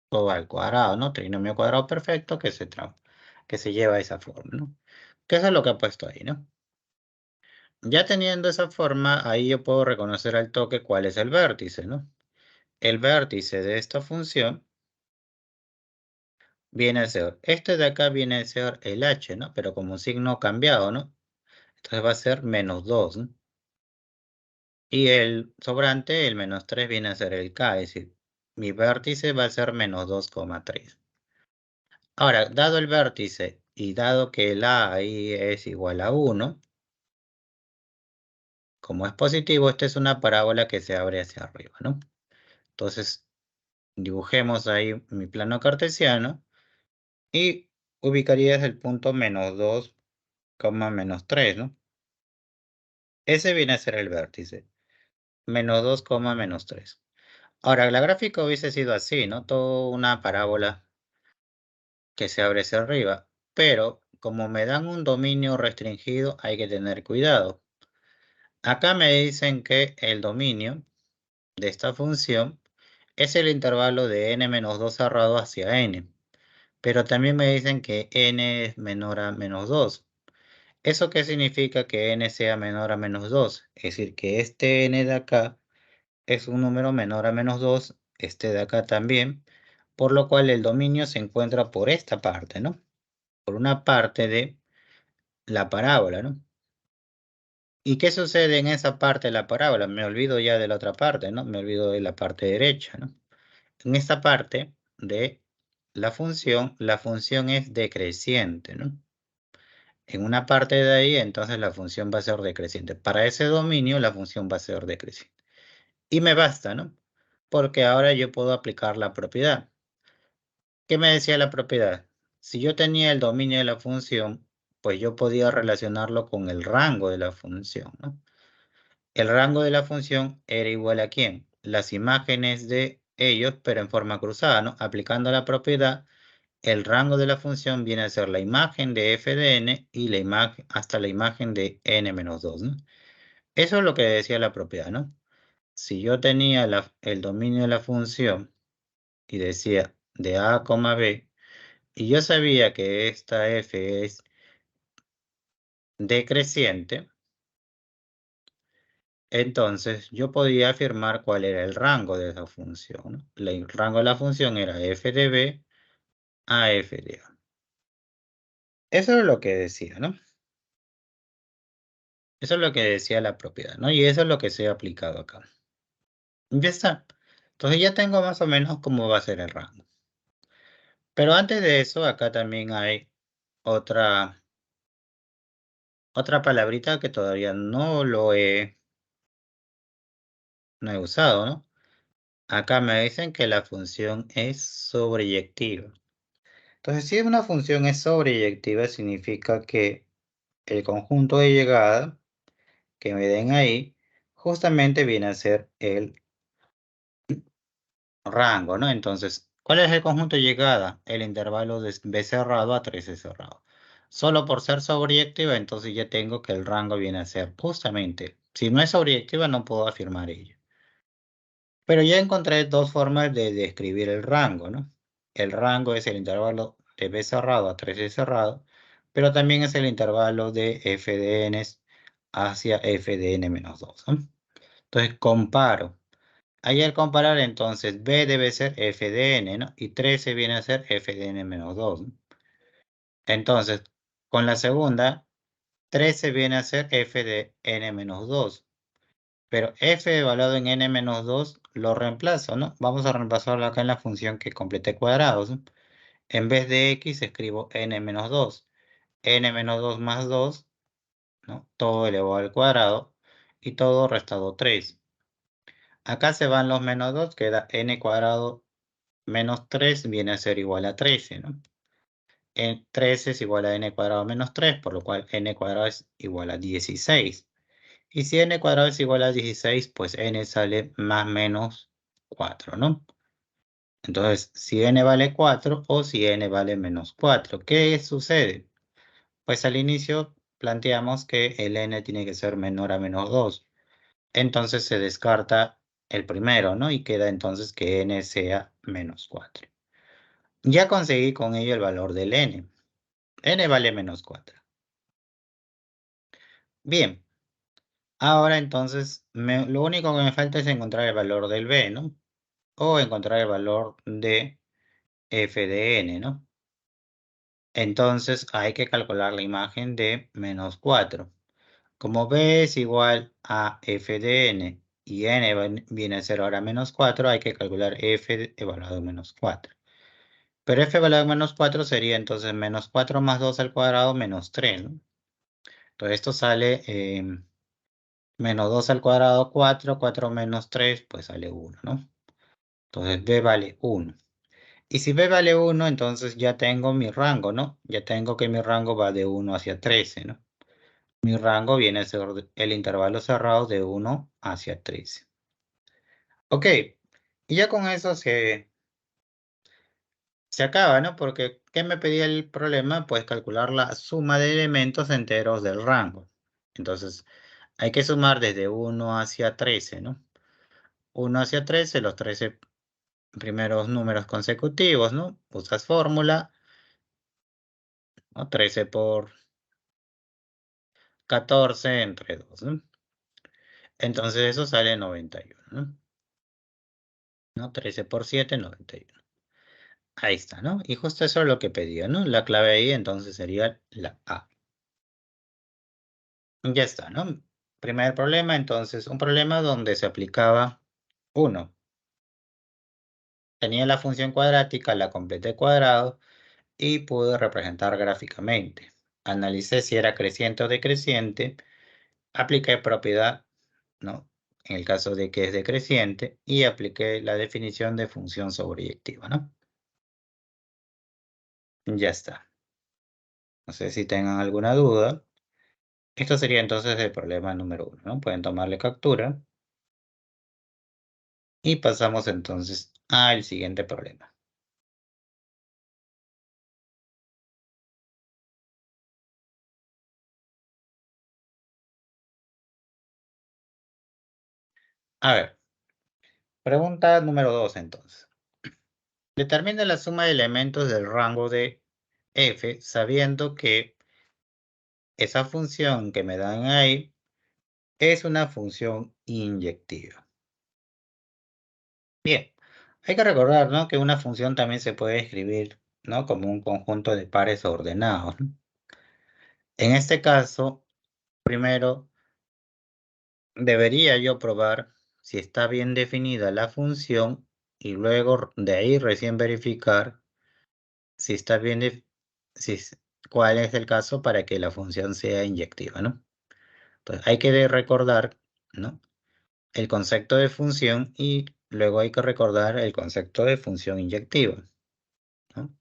todo al cuadrado, ¿no? Trinomio cuadrado perfecto que se lleva a esa forma, ¿no? Que eso es lo que he puesto ahí, ¿no? Ya teniendo esa forma, ahí yo puedo reconocer al toque cuál es el vértice, ¿no? El vértice de esta función viene a ser, este de acá viene a ser el h, ¿no? Pero como un signo cambiado, ¿no? Entonces va a ser menos 2, ¿no? Y el sobrante, el menos 3, viene a ser el k, es decir, mi vértice va a ser menos 2,3. Ahora, dado el vértice y dado que el a ahí es igual a 1, como es positivo, esta es una parábola que se abre hacia arriba, ¿no? Entonces, dibujemos ahí mi plano cartesiano y ubicarías el punto menos 2, menos 3, ¿no? Ese viene a ser el vértice, menos 2, menos 3. Ahora, la gráfica hubiese sido así, ¿no? Toda una parábola que se abre hacia arriba, pero como me dan un dominio restringido, hay que tener cuidado. Acá me dicen que el dominio de esta función es el intervalo de n-2 cerrado hacia n, pero también me dicen que n es menor a menos 2. ¿Eso qué significa que n sea menor a menos 2? Es decir, que este n de acá es un número menor a menos 2, este de acá también, por lo cual el dominio se encuentra por esta parte, ¿no? Por una parte de la parábola, ¿no? ¿Y qué sucede en esa parte de la parábola? Me olvido ya de la otra parte, ¿no? Me olvido de la parte derecha, ¿no? En esta parte de la función es decreciente, ¿no? En una parte de ahí, entonces la función va a ser decreciente. Para ese dominio, la función va a ser decreciente. Y me basta, ¿no? Porque ahora yo puedo aplicar la propiedad. ¿Qué me decía la propiedad? Si yo tenía el dominio de la función, pues yo podía relacionarlo con el rango de la función, ¿no? El rango de la función era igual a ¿quién? Las imágenes de ellos, pero en forma cruzada, ¿no? Aplicando la propiedad, el rango de la función viene a ser la imagen de f de n y la imagen hasta la imagen de n-2, ¿no? Eso es lo que decía la propiedad, ¿no? Si yo tenía el dominio de la función y decía de a, b, y yo sabía que esta f es decreciente, entonces yo podía afirmar cuál era el rango de esa función, ¿no? El rango de la función era f de b a f de a. Eso es lo que decía, ¿no? Eso es lo que decía la propiedad, ¿no? Y eso es lo que se ha aplicado acá. Ya está. Entonces ya tengo más o menos cómo va a ser el rango. Pero antes de eso, acá también hay otra, otra palabrita que todavía no he usado, ¿no? Acá me dicen que la función es sobreyectiva. Entonces, si una función es sobreyectiva, significa que el conjunto de llegada que me den ahí, justamente viene a ser el rango, ¿no? Entonces, ¿cuál es el conjunto de llegada? El intervalo de B cerrado a 13 cerrado. Solo por ser sobreyectiva, entonces ya tengo que el rango viene a ser justamente, si no es sobreyectiva, no puedo afirmar ello. Pero ya encontré dos formas de describir el rango, ¿no? El rango es el intervalo de B cerrado a 13 cerrado, pero también es el intervalo de f de n hacia f de n-2, ¿no? Entonces comparo. Ahí al comparar, entonces B debe ser f de n, ¿no? Y 13 viene a ser f de n-2, ¿no? Entonces, con la segunda, 13 viene a ser f de n-2. Pero f evaluado en n-2 lo reemplazo, ¿no? Vamos a reemplazarlo acá en la función que completé cuadrados, ¿no? En vez de x escribo n-2. n-2 más 2, ¿no? Todo elevado al cuadrado y todo restado 3. Acá se van los menos 2, queda n cuadrado menos 3 viene a ser igual a 13, ¿no? 13 es igual a n cuadrado menos 3, por lo cual n cuadrado es igual a 16. Y si n cuadrado es igual a 16, pues n sale más menos 4, ¿no? Entonces, si n vale 4 o si n vale menos 4, ¿qué sucede? Pues al inicio planteamos que el n tiene que ser menor a menos 2. Entonces se descarta el primero, ¿no? Y queda entonces que n sea menos 4. Ya conseguí con ello el valor del n. N vale menos 4. Bien, ahora entonces lo único que me falta es encontrar el valor del b, ¿no? O encontrar el valor de f de n, ¿no? Entonces hay que calcular la imagen de menos 4. Como b es igual a f de n y n viene a ser ahora menos 4, hay que calcular f evaluado en menos 4. Pero f evaluado en menos 4 sería entonces menos 4 más 2 al cuadrado menos 3, ¿no? Entonces esto sale menos 2 al cuadrado 4, 4 menos 3, pues sale 1, ¿no? Entonces b vale 1. Y si b vale 1, entonces ya tengo mi rango, ¿no? Ya tengo que mi rango va de 1 hacia 13, ¿no? Mi rango viene a ser el intervalo cerrado de 1 hacia 13. Ok, y ya con eso se acaba, ¿no? Porque, ¿qué me pedía el problema? Pues calcular la suma de elementos enteros del rango. Entonces, hay que sumar desde 1 hacia 13, ¿no? 1 hacia 13, los 13 primeros números consecutivos, ¿no? Usas fórmula, ¿no? 13 por 14 entre 2, ¿no? Entonces eso sale 91, ¿no? ¿No? 13 por 7, 91. Ahí está, ¿no? Y justo eso es lo que pedía, ¿no? La clave ahí entonces sería la A. Ya está, ¿no? Primer problema, entonces, un problema donde se aplicaba 1. Tenía la función cuadrática, la completé cuadrado y pude representar gráficamente. Analicé si era creciente o decreciente, apliqué propiedad, ¿no? En el caso de que es decreciente, y apliqué la definición de función sobreyectiva, ¿no? Ya está. No sé si tengan alguna duda. Esto sería entonces el problema número 1, ¿no? Pueden tomarle captura y pasamos entonces al siguiente problema. A ver, pregunta número 2 entonces. Determina la suma de elementos del rango de f sabiendo que esa función que me dan ahí es una función inyectiva. Bien, hay que recordar, ¿no? Que una función también se puede escribir, ¿no? Como un conjunto de pares ordenados, ¿no? En este caso, primero debería yo probar si está bien definida la función y luego de ahí recién verificar si está bien, si, cuál es el caso para que la función sea inyectiva, ¿no? Entonces hay que recordar, ¿no? El concepto de función y luego hay que recordar el concepto de función inyectiva, ¿no?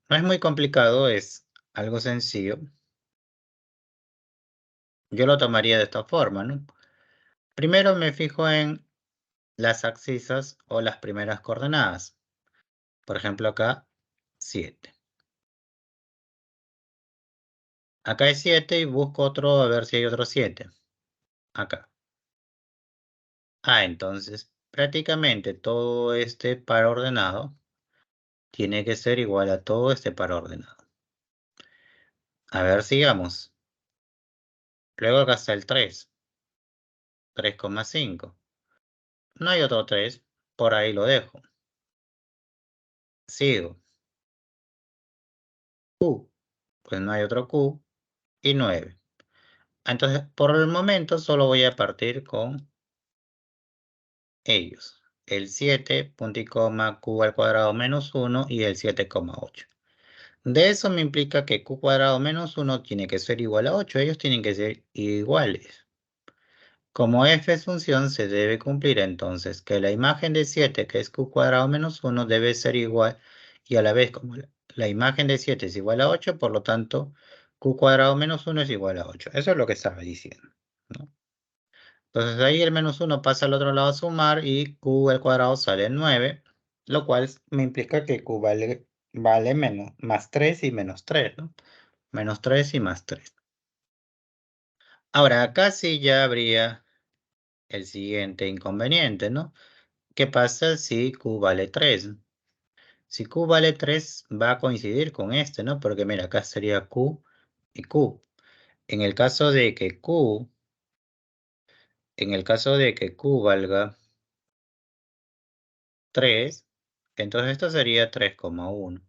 No es muy complicado, es algo sencillo. Yo lo tomaría de esta forma, ¿no? Primero me fijo en las abscisas o las primeras coordenadas. Por ejemplo, acá 7. Acá es 7 y busco otro, a ver si hay otro 7. Acá. Entonces prácticamente todo este par ordenado tiene que ser igual a todo este par ordenado. A ver, sigamos. Luego acá está el 3. 3,5. No hay otro 3. Por ahí lo dejo. Sigo. Q. Pues no hay otro Q. Y 9. Entonces, por el momento solo voy a partir con ellos. El 7, punto y coma, Q al cuadrado menos 1 y el 7,8. De eso me implica que Q cuadrado menos 1 tiene que ser igual a 8. Ellos tienen que ser iguales. Como f es función, se debe cumplir entonces que la imagen de 7, que es Q cuadrado menos 1, debe ser igual y a la vez como la imagen de 7 es igual a 8, por lo tanto, q cuadrado menos 1 es igual a 8. Eso es lo que estaba diciendo, ¿no? Entonces ahí el menos 1 pasa al otro lado a sumar y q al cuadrado sale 9, lo cual me implica que q vale menos, más 3 y menos 3, ¿no? Menos 3 y más 3. Ahora, acá sí ya habría el siguiente inconveniente, ¿no? ¿Qué pasa si q vale 3? Si q vale 3 va a coincidir con este, ¿no? Porque mira, acá sería q y q. En el caso de que q, valga 3, entonces esto sería 3,1.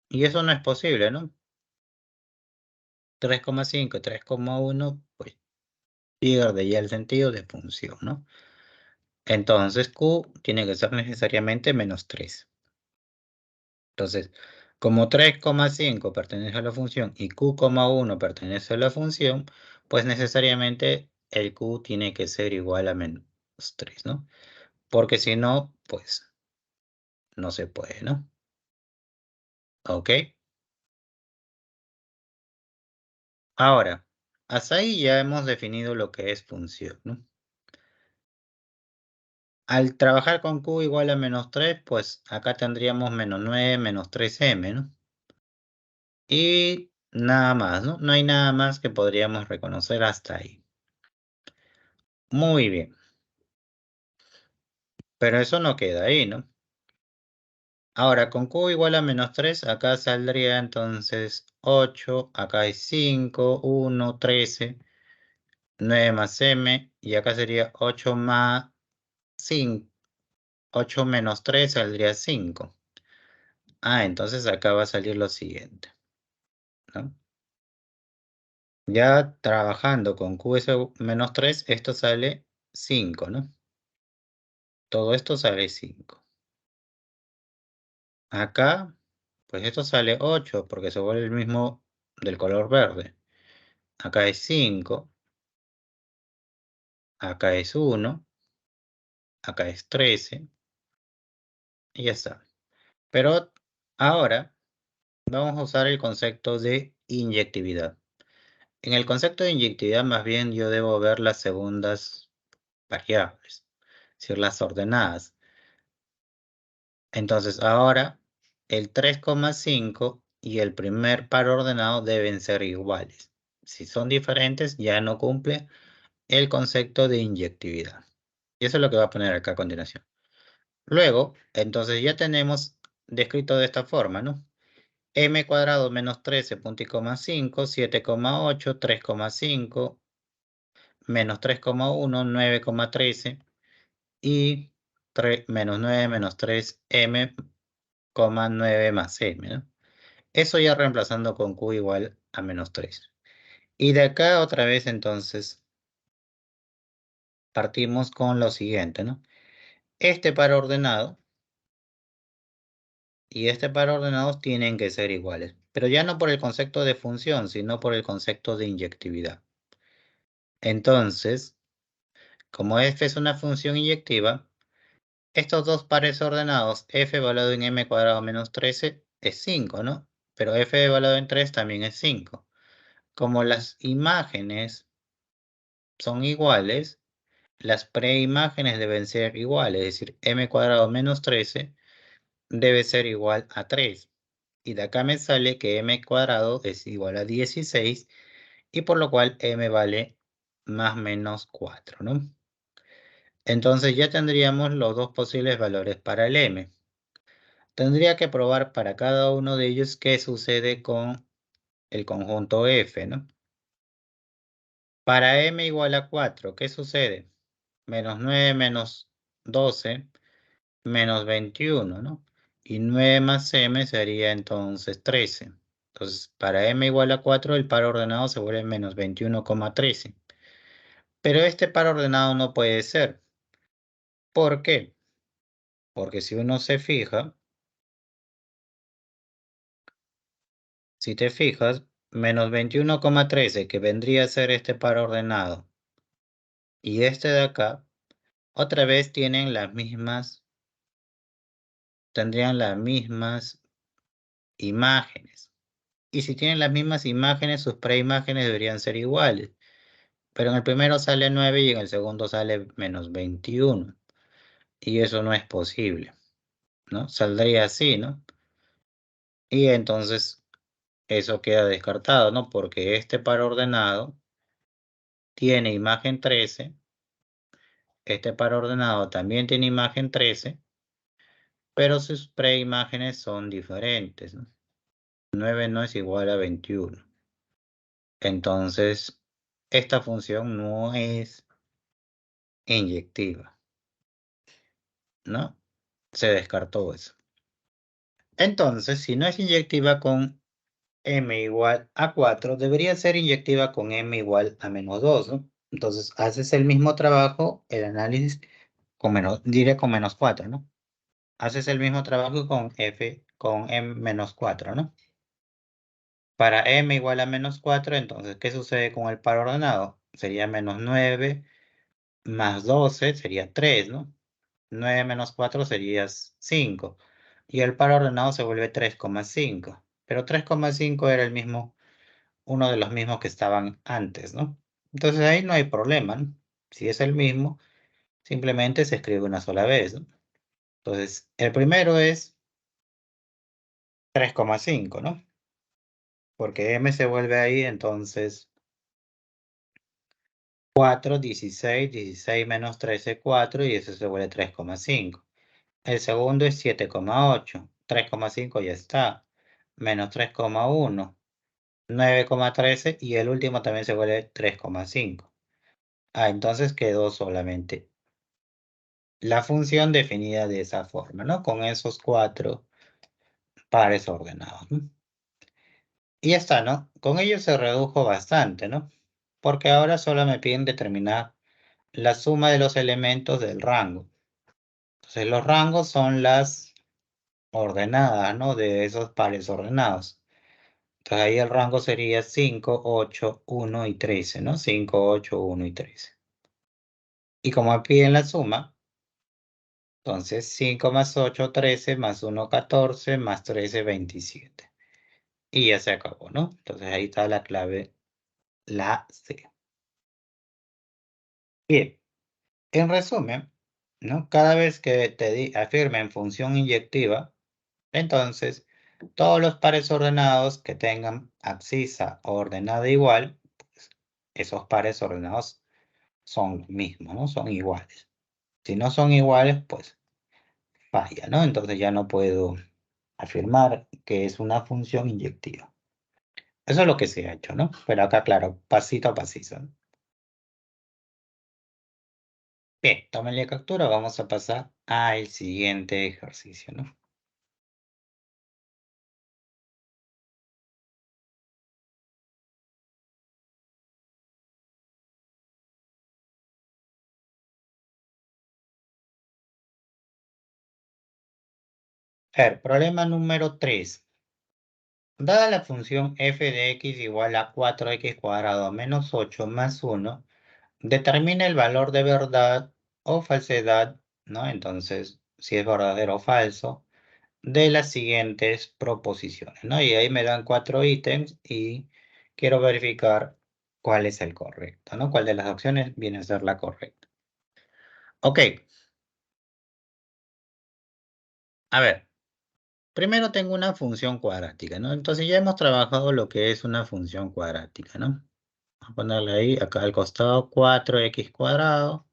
Y eso no es posible, ¿no? 3,5, 3,1, pues pierde ya el sentido de función, ¿no? Entonces q tiene que ser necesariamente menos 3. Entonces, como 3,5 pertenece a la función y q,1 pertenece a la función, pues necesariamente el q tiene que ser igual a menos 3, ¿no? Porque si no, pues no se puede, ¿no? ¿Ok? Ahora, hasta ahí ya hemos definido lo que es función, ¿no? Al trabajar con q igual a menos 3, pues acá tendríamos menos 9 menos 3m, ¿no? Y nada más, ¿no? No hay nada más que podríamos reconocer hasta ahí. Muy bien. Pero eso no queda ahí, ¿no? Ahora, con q igual a menos 3, acá saldría entonces 8, acá hay 5, 1, 13, 9 más m, y acá sería 8 más 5, 8 menos 3 saldría 5. Entonces acá va a salir lo siguiente, ¿no? Ya trabajando con q es menos 3, esto sale 5, ¿no? Todo esto sale 5. Acá, pues esto sale 8 porque se vuelve el mismo del color verde. Acá es 5, acá es 1, acá es 13 y ya está. Pero ahora vamos a usar el concepto de inyectividad. En el concepto de inyectividad más bien yo debo ver las segundas variables, es decir, las ordenadas. Entonces ahora el 3,5 y el primer par ordenado deben ser iguales. Si son diferentes ya no cumple el concepto de inyectividad. Y eso es lo que voy a poner acá a continuación. Luego, entonces ya tenemos descrito de esta forma, ¿no? M cuadrado menos 13, punto y coma 5, 7,8, 3,5, menos 3,1, 9,13 y menos 9 menos 3, M, 9 más M, ¿no? Eso ya reemplazando con Q igual a menos 3. Y de acá otra vez entonces partimos con lo siguiente, ¿no? Este par ordenado y este par ordenado tienen que ser iguales, pero ya no por el concepto de función, sino por el concepto de inyectividad. Entonces, como f es una función inyectiva, estos dos pares ordenados, f evaluado en m cuadrado menos 13, es 5, ¿no? Pero f evaluado en 3 también es 5. Como las imágenes son iguales, las preimágenes deben ser iguales, es decir, m cuadrado menos 13 debe ser igual a 3. Y de acá me sale que m cuadrado es igual a 16 y por lo cual m vale más menos 4, ¿no? Entonces ya tendríamos los dos posibles valores para el m. Tendría que probar para cada uno de ellos qué sucede con el conjunto f, ¿no? Para m igual a 4, ¿qué sucede? Menos 9 menos 12 menos 21, ¿no? Y 9 más m sería entonces 13. Entonces, para m igual a 4, el par ordenado se vuelve menos 21,13. Pero este par ordenado no puede ser. ¿Por qué? Porque si uno se fija, si te fijas, menos 21,13, que vendría a ser este par ordenado, y este de acá, otra vez tienen las mismas, tendrían las mismas imágenes. Y si tienen las mismas imágenes, sus preimágenes deberían ser iguales. Pero en el primero sale 9 y en el segundo sale menos 21. Y eso no es posible, ¿no? Saldría así, ¿no? Y entonces eso queda descartado, ¿no? Porque este par ordenado tiene imagen 13. Este par ordenado también tiene imagen 13, pero sus preimágenes son diferentes, ¿no? 9 no es igual a 21. Entonces, esta función no es inyectiva, ¿no? Se descartó eso. Entonces, si no es inyectiva con m igual a 4, debería ser inyectiva con m igual a menos 2, ¿no? Entonces, haces el mismo trabajo, el análisis con menos, diré con menos 4, ¿no? Haces el mismo trabajo con f, con m menos 4, ¿no? Para m igual a menos 4, entonces, ¿qué sucede con el par ordenado? Sería menos 9 más 12 sería 3, ¿no? 9 menos 4 sería 5. Y el par ordenado se vuelve 3,5. Pero 3,5 era el mismo, uno de los mismos que estaban antes, ¿no? Entonces ahí no hay problema, ¿no? Si es el mismo, simplemente se escribe una sola vez, ¿no? Entonces, el primero es 3,5, ¿no? Porque m se vuelve ahí, entonces 4, 16, 16 menos 13, 4, y eso se vuelve 3,5. El segundo es 7,8. 3,5 ya está. Menos 3,1. 9,13 y el último también se vuelve 3,5. Ah, entonces quedó solamente la función definida de esa forma, ¿no? Con esos 4 pares ordenados, ¿no? Y ya está, ¿no? Con ello se redujo bastante, ¿no? Porque ahora solo me piden determinar la suma de los elementos del rango. Entonces los rangos son las ordenadas, ¿no? De esos pares ordenados. Entonces ahí el rango sería 5, 8, 1 y 13, ¿no? 5, 8, 1 y 13. Y como me piden la suma, entonces 5 más 8, 13, más 1, 14, más 13, 27. Y ya se acabó, ¿no? Entonces ahí está la clave, la C. Bien, en resumen, ¿no? Cada vez que te afirmen función inyectiva, entonces todos los pares ordenados que tengan abscisa ordenada igual, pues, esos pares ordenados son los mismos, ¿no? Son iguales. Si no son iguales, pues falla, ¿no? Entonces ya no puedo afirmar que es una función inyectiva. Eso es lo que se ha hecho, ¿no? Pero acá, claro, pasito a pasito, ¿no? Bien, tómenle captura, vamos a pasar al siguiente ejercicio, ¿no? A ver, problema número 3. Dada la función f de x igual a 4x cuadrado menos 8 más 1, determina el valor de verdad o falsedad, ¿no? Entonces, si es verdadero o falso, de las siguientes proposiciones, ¿no? Y ahí me dan 4 ítems y quiero verificar cuál es el correcto, ¿no? ¿Cuál de las opciones viene a ser la correcta? Ok, a ver, primero tengo una función cuadrática, ¿no? Entonces ya hemos trabajado lo que es una función cuadrática, ¿no? Vamos a ponerle ahí, acá al costado, 4x cuadrado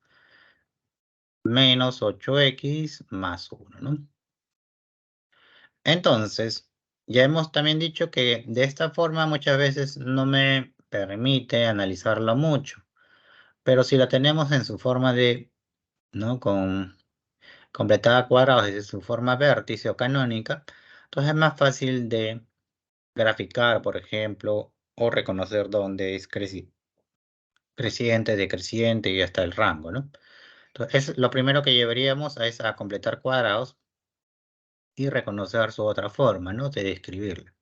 menos 8x más 1, ¿no? Entonces, ya hemos también dicho que de esta forma muchas veces no me permite analizarlo mucho, pero si la tenemos en su forma de, ¿no? Con completada a cuadrados desde su forma vértice o canónica, entonces es más fácil de graficar, por ejemplo, o reconocer dónde es creciente, decreciente y hasta el rango, ¿no? Entonces, lo primero que llevaríamos es a completar cuadrados y reconocer su otra forma, ¿no? De describirla.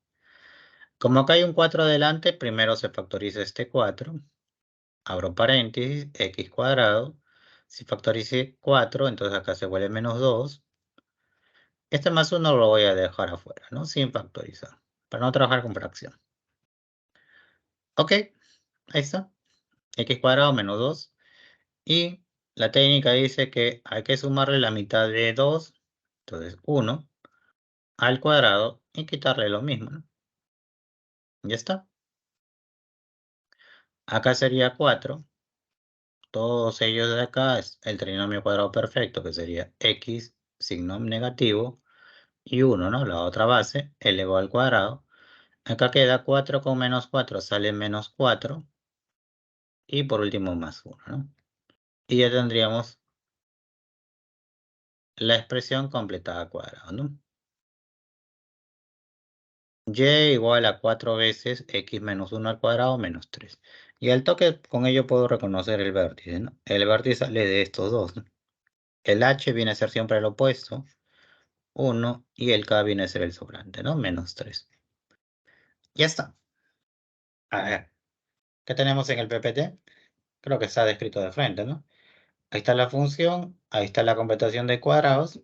Como acá hay un 4 adelante, primero se factoriza este 4. Abro paréntesis, x cuadrado. Si factorice 4, entonces acá se vuelve menos 2. Este más 1 lo voy a dejar afuera, ¿no? Sin factorizar, para no trabajar con fracción. Ok, ahí está. X cuadrado menos 2. Y la técnica dice que hay que sumarle la mitad de 2, entonces 1, al cuadrado y quitarle lo mismo, ¿no? Ya está. Acá sería 4. Todos ellos de acá es el trinomio cuadrado perfecto, que sería x signo negativo y 1, ¿no? La otra base, elevado al cuadrado. Acá queda 4 con menos 4, sale menos 4. Y por último más 1, ¿no? Y ya tendríamos la expresión completada al cuadrado, ¿no? Y igual a 4 veces x menos 1 al cuadrado menos 3. Y al toque con ello puedo reconocer el vértice, ¿no? El vértice sale de estos dos, ¿no? El h viene a ser siempre el opuesto, 1, y el k viene a ser el sobrante, ¿no? Menos 3. Ya está. A ver, ¿qué tenemos en el PPT? Creo que está descrito de frente, ¿no? Ahí está la función, ahí está la completación de cuadrados,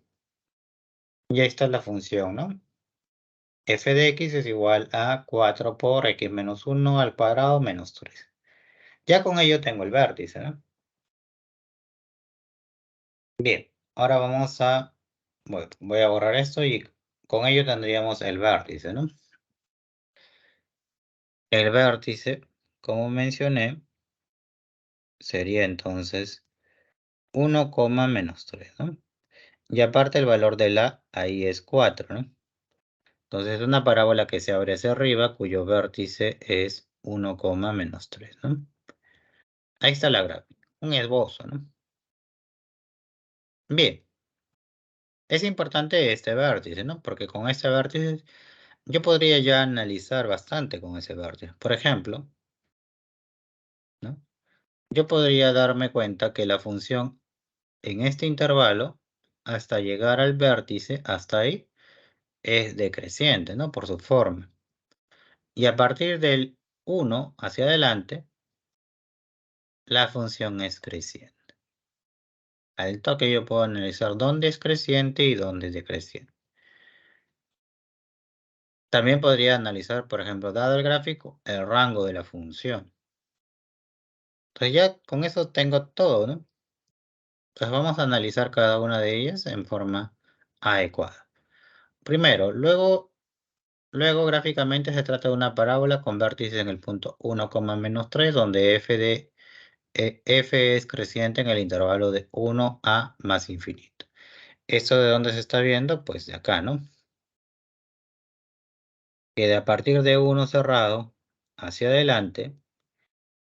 y ahí está la función, ¿no? F de x es igual a 4 por x menos 1 al cuadrado menos 3. Ya con ello tengo el vértice, ¿no? Bien, ahora vamos a... voy a borrar esto y con ello tendríamos el vértice, ¿no? El vértice, como mencioné, sería entonces 1, menos 3, ¿no? Y aparte el valor de la ahí es 4, ¿no? Entonces una parábola que se abre hacia arriba cuyo vértice es 1, menos 3, ¿no? Ahí está la gráfica, un esbozo, ¿no? Bien, es importante este vértice, ¿no? Porque con este vértice yo podría ya analizar bastante con ese vértice. Por ejemplo, ¿no? Yo podría darme cuenta que la función en este intervalo, hasta llegar al vértice, hasta ahí, es decreciente, ¿no? Por su forma. Y a partir del 1 hacia adelante, la función es creciente. Al toque yo puedo analizar dónde es creciente y dónde es decreciente. También podría analizar, por ejemplo, dado el gráfico, el rango de la función. Entonces ya con eso tengo todo, ¿no? Entonces vamos a analizar cada una de ellas en forma adecuada. Primero, luego gráficamente se trata de una parábola con vértices en el punto 1, menos 3, donde f es creciente en el intervalo de 1 a más infinito. ¿Esto de dónde se está viendo? Pues de acá, ¿no? Que de a partir de 1 cerrado hacia adelante,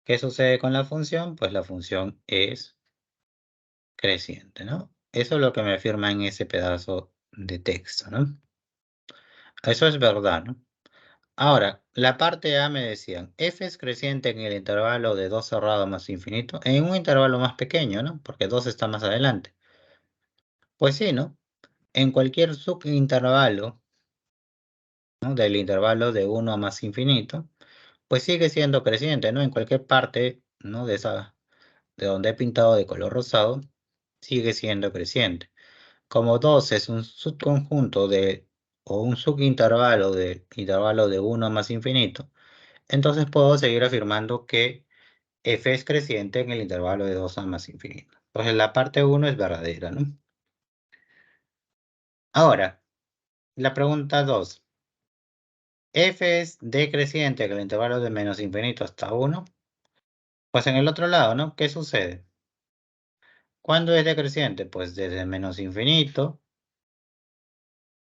¿qué sucede con la función? Pues la función es creciente, ¿no? Eso es lo que me afirma en ese pedazo de texto, ¿no? Eso es verdad, ¿no? Ahora, la parte A me decían, f es creciente en el intervalo de 2 cerrado más infinito, en un intervalo más pequeño, ¿no? Porque 2 está más adelante. Pues sí, ¿no? En cualquier subintervalo, ¿no? Del intervalo de 1 a más infinito, pues sigue siendo creciente, ¿no? En cualquier parte, ¿no? De donde he pintado de color rosado, sigue siendo creciente. Como 2 es un subconjunto o un subintervalo de intervalo de 1 a más infinito, entonces puedo seguir afirmando que f es creciente en el intervalo de 2 a más infinito. Entonces la parte 1 es verdadera, ¿no? Ahora, la pregunta 2. F es decreciente en el intervalo de menos infinito hasta 1. Pues en el otro lado, ¿no? ¿Qué sucede? ¿Cuándo es decreciente? Pues desde menos infinito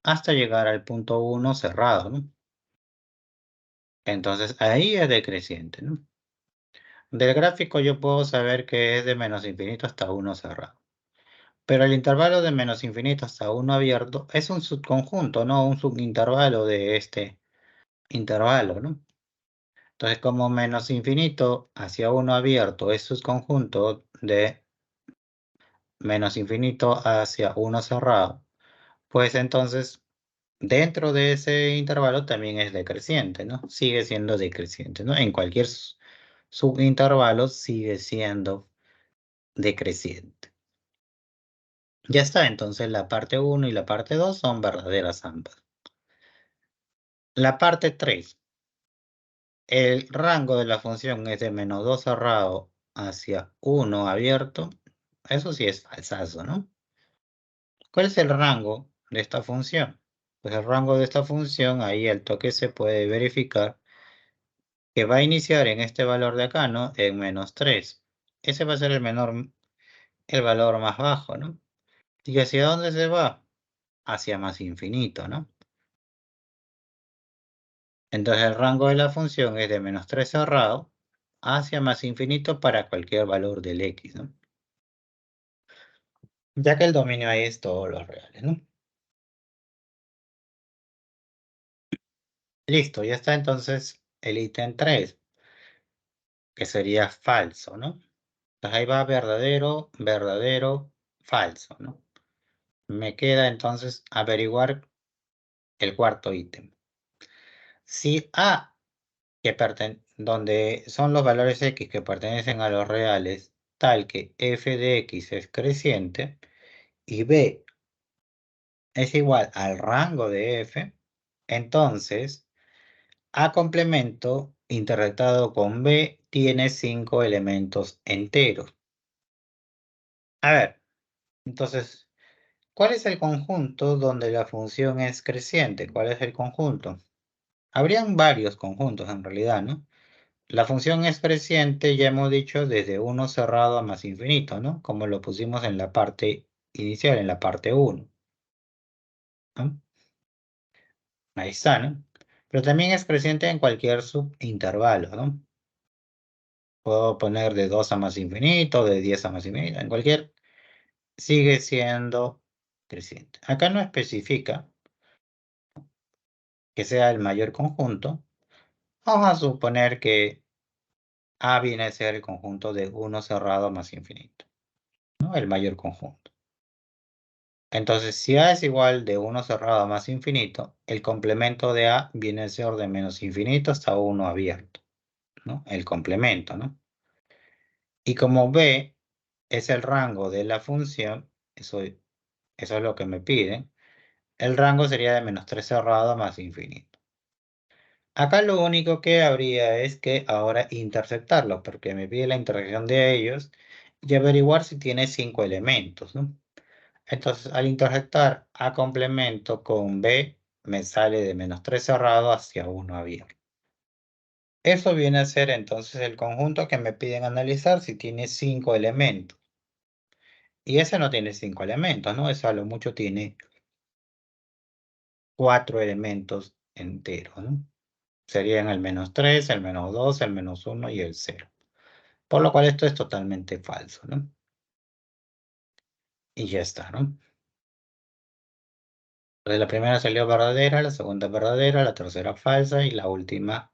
hasta llegar al punto 1 cerrado, ¿no? Entonces ahí es decreciente, ¿no? Del gráfico yo puedo saber que es de menos infinito hasta 1 cerrado. Pero el intervalo de menos infinito hasta 1 abierto es un subconjunto, no un subintervalo de este intervalo, ¿no? Entonces, como menos infinito hacia 1 abierto es subconjunto de menos infinito hacia 1 cerrado, pues entonces dentro de ese intervalo también es decreciente, ¿no? Sigue siendo decreciente, ¿no? En cualquier subintervalo sigue siendo decreciente. Ya está, entonces la parte 1 y la parte 2 son verdaderas ambas. La parte 3. El rango de la función es de -2 cerrado hacia 1 abierto. Eso sí es falsazo, ¿no? ¿Cuál es el rango de esta función? Pues el rango de esta función, ahí al toque se puede verificar que va a iniciar en este valor de acá, ¿no? En -3. Ese va a ser el valor más bajo, ¿no? ¿Y hacia dónde se va? Hacia más infinito, ¿no? Entonces el rango de la función es de -3 cerrado hacia más infinito para cualquier valor del x, ¿no? Ya que el dominio ahí es todos los reales, ¿no? Listo, ya está entonces el ítem 3, que sería falso, ¿no? Entonces ahí va verdadero, verdadero, falso, ¿no? Me queda entonces averiguar el cuarto ítem. Si A, donde son los valores x que pertenecen a los reales, tal que f de x es creciente, y B es igual al rango de f, entonces A complemento interrectado con B tiene 5 elementos enteros. A ver, entonces, ¿cuál es el conjunto donde la función es creciente? ¿Cuál es el conjunto? Habrían varios conjuntos en realidad, ¿no? La función es creciente, ya hemos dicho, desde 1 cerrado a más infinito, ¿no? Como lo pusimos en la parte inicial, en la parte 1, ¿no? Ahí está, ¿no? Pero también es creciente en cualquier subintervalo, ¿no? Puedo poner de 2 a más infinito, de 10 a más infinito, en cualquier, sigue siendo creciente. Acá no especifica que sea el mayor conjunto. Vamos a suponer que A viene a ser el conjunto de 1 cerrado más infinito, ¿no? El mayor conjunto. Entonces, si A es igual de 1 cerrado a más infinito, el complemento de A viene a ser de menos infinito hasta 1 abierto, ¿no? El complemento, ¿no? Y como B es el rango de la función, eso es lo que me piden, el rango sería de -3 cerrado a más infinito. Acá lo único que habría es que ahora intersectarlos, porque me pide la intersección de ellos y averiguar si tiene 5 elementos, ¿no? Entonces, al intersectar A complemento con B, me sale de -3 cerrado hacia 1 abierto. Eso viene a ser entonces el conjunto que me piden analizar si tiene 5 elementos. Y ese no tiene 5 elementos, ¿no? Eso a lo mucho tiene 4 elementos enteros, ¿no? Serían el -3, el -2, el -1 y el 0. Por lo cual esto es totalmente falso, ¿no? Y ya está, ¿no? Entonces la primera salió verdadera, la segunda verdadera, la tercera falsa y la última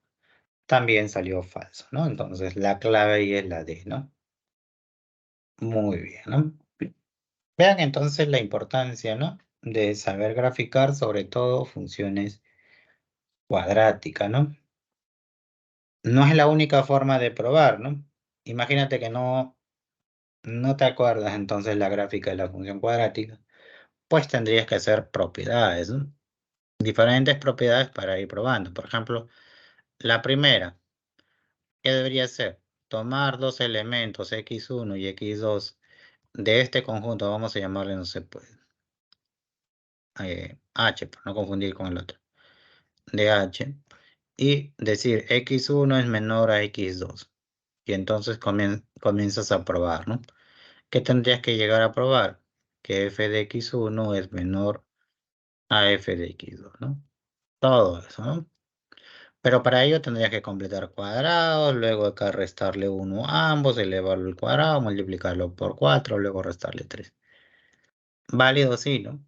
también salió falsa, ¿no? Entonces la clave ahí es la D, ¿no? Muy bien, ¿no? Vean entonces la importancia, ¿no? De saber graficar, sobre todo funciones cuadráticas, ¿no? No es la única forma de probar, ¿no? Imagínate que no te acuerdas entonces la gráfica de la función cuadrática, pues tendrías que hacer propiedades, ¿no? Diferentes propiedades para ir probando. Por ejemplo, la primera, ¿qué debería ser? Tomar dos elementos x1 y x2 de este conjunto, vamos a llamarle, no sé, pues, H, para no confundir con el otro, de H, y decir x1 es menor a x2. Y entonces comienzas a probar, ¿no? ¿Qué tendrías que llegar a probar? Que f de x1 es menor a f de x2, ¿no? Todo eso, ¿no? Pero para ello tendrías que completar cuadrados, luego acá restarle 1 a ambos, elevarlo al cuadrado, multiplicarlo por 4, luego restarle 3. Válido, sí, ¿no?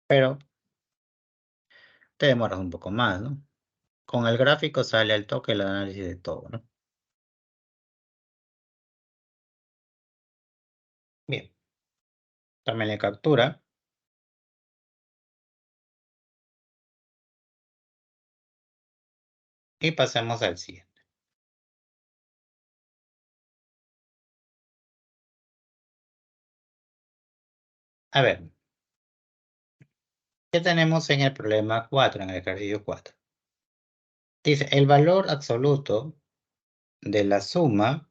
Pero te demoras un poco más, ¿no? Con el gráfico sale al toque el análisis de todo, ¿no? Bien, tómenle captura y pasemos al siguiente. A ver, ¿qué tenemos en el problema 4, en el ejercicio 4? Dice, el valor absoluto de la suma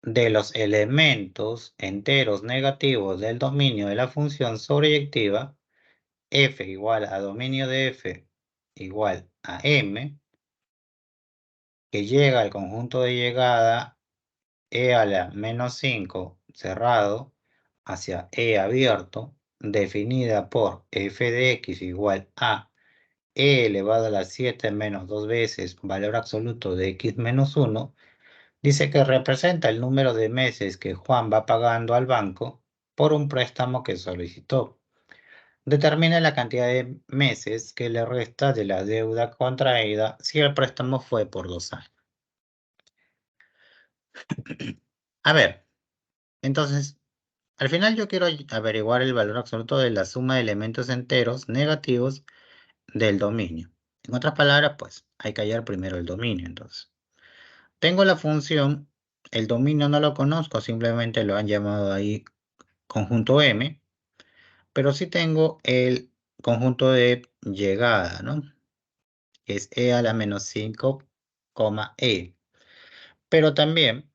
de los elementos enteros negativos del dominio de la función sobreyectiva f igual a dominio de f igual a m, que llega al conjunto de llegada e a la menos 5 cerrado hacia e abierto, definida por f de x igual a e elevado a la 7 menos 2 veces valor absoluto de x menos 1, dice que representa el número de meses que Juan va pagando al banco por un préstamo que solicitó. Determina la cantidad de meses que le resta de la deuda contraída si el préstamo fue por 2 años. A ver, entonces, al final yo quiero averiguar el valor absoluto de la suma de elementos enteros negativos del dominio. En otras palabras, pues, hay que hallar primero el dominio, entonces. Tengo la función, el dominio no lo conozco, simplemente lo han llamado ahí conjunto M, pero sí tengo el conjunto de llegada, ¿no? Que es e a la menos 5, e. Pero también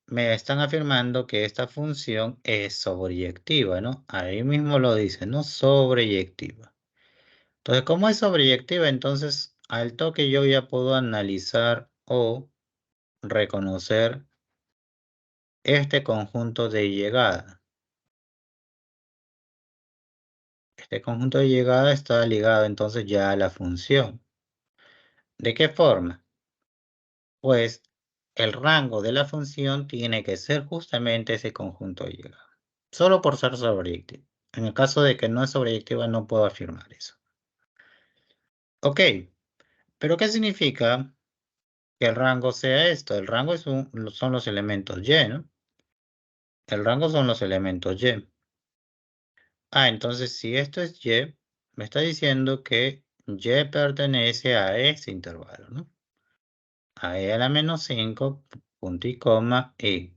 me están afirmando que esta función es sobreyectiva, ¿no? Ahí mismo lo dice, ¿no? Sobreyectiva. Entonces, como es sobreyectiva, entonces al toque yo ya puedo analizar o reconocer este conjunto de llegada. Este conjunto de llegada está ligado entonces ya a la función. ¿De qué forma? Pues el rango de la función tiene que ser justamente ese conjunto de llegada. Solo por ser sobreyectiva. En el caso de que no es sobreyectiva no puedo afirmar eso. Ok, pero ¿qué significa que el rango sea esto? El rango son los elementos Y, ¿no? El rango son los elementos Y. Entonces si esto es Y, me está diciendo que Y pertenece a ese intervalo, ¿no? A E a la menos 5, punto y coma, E.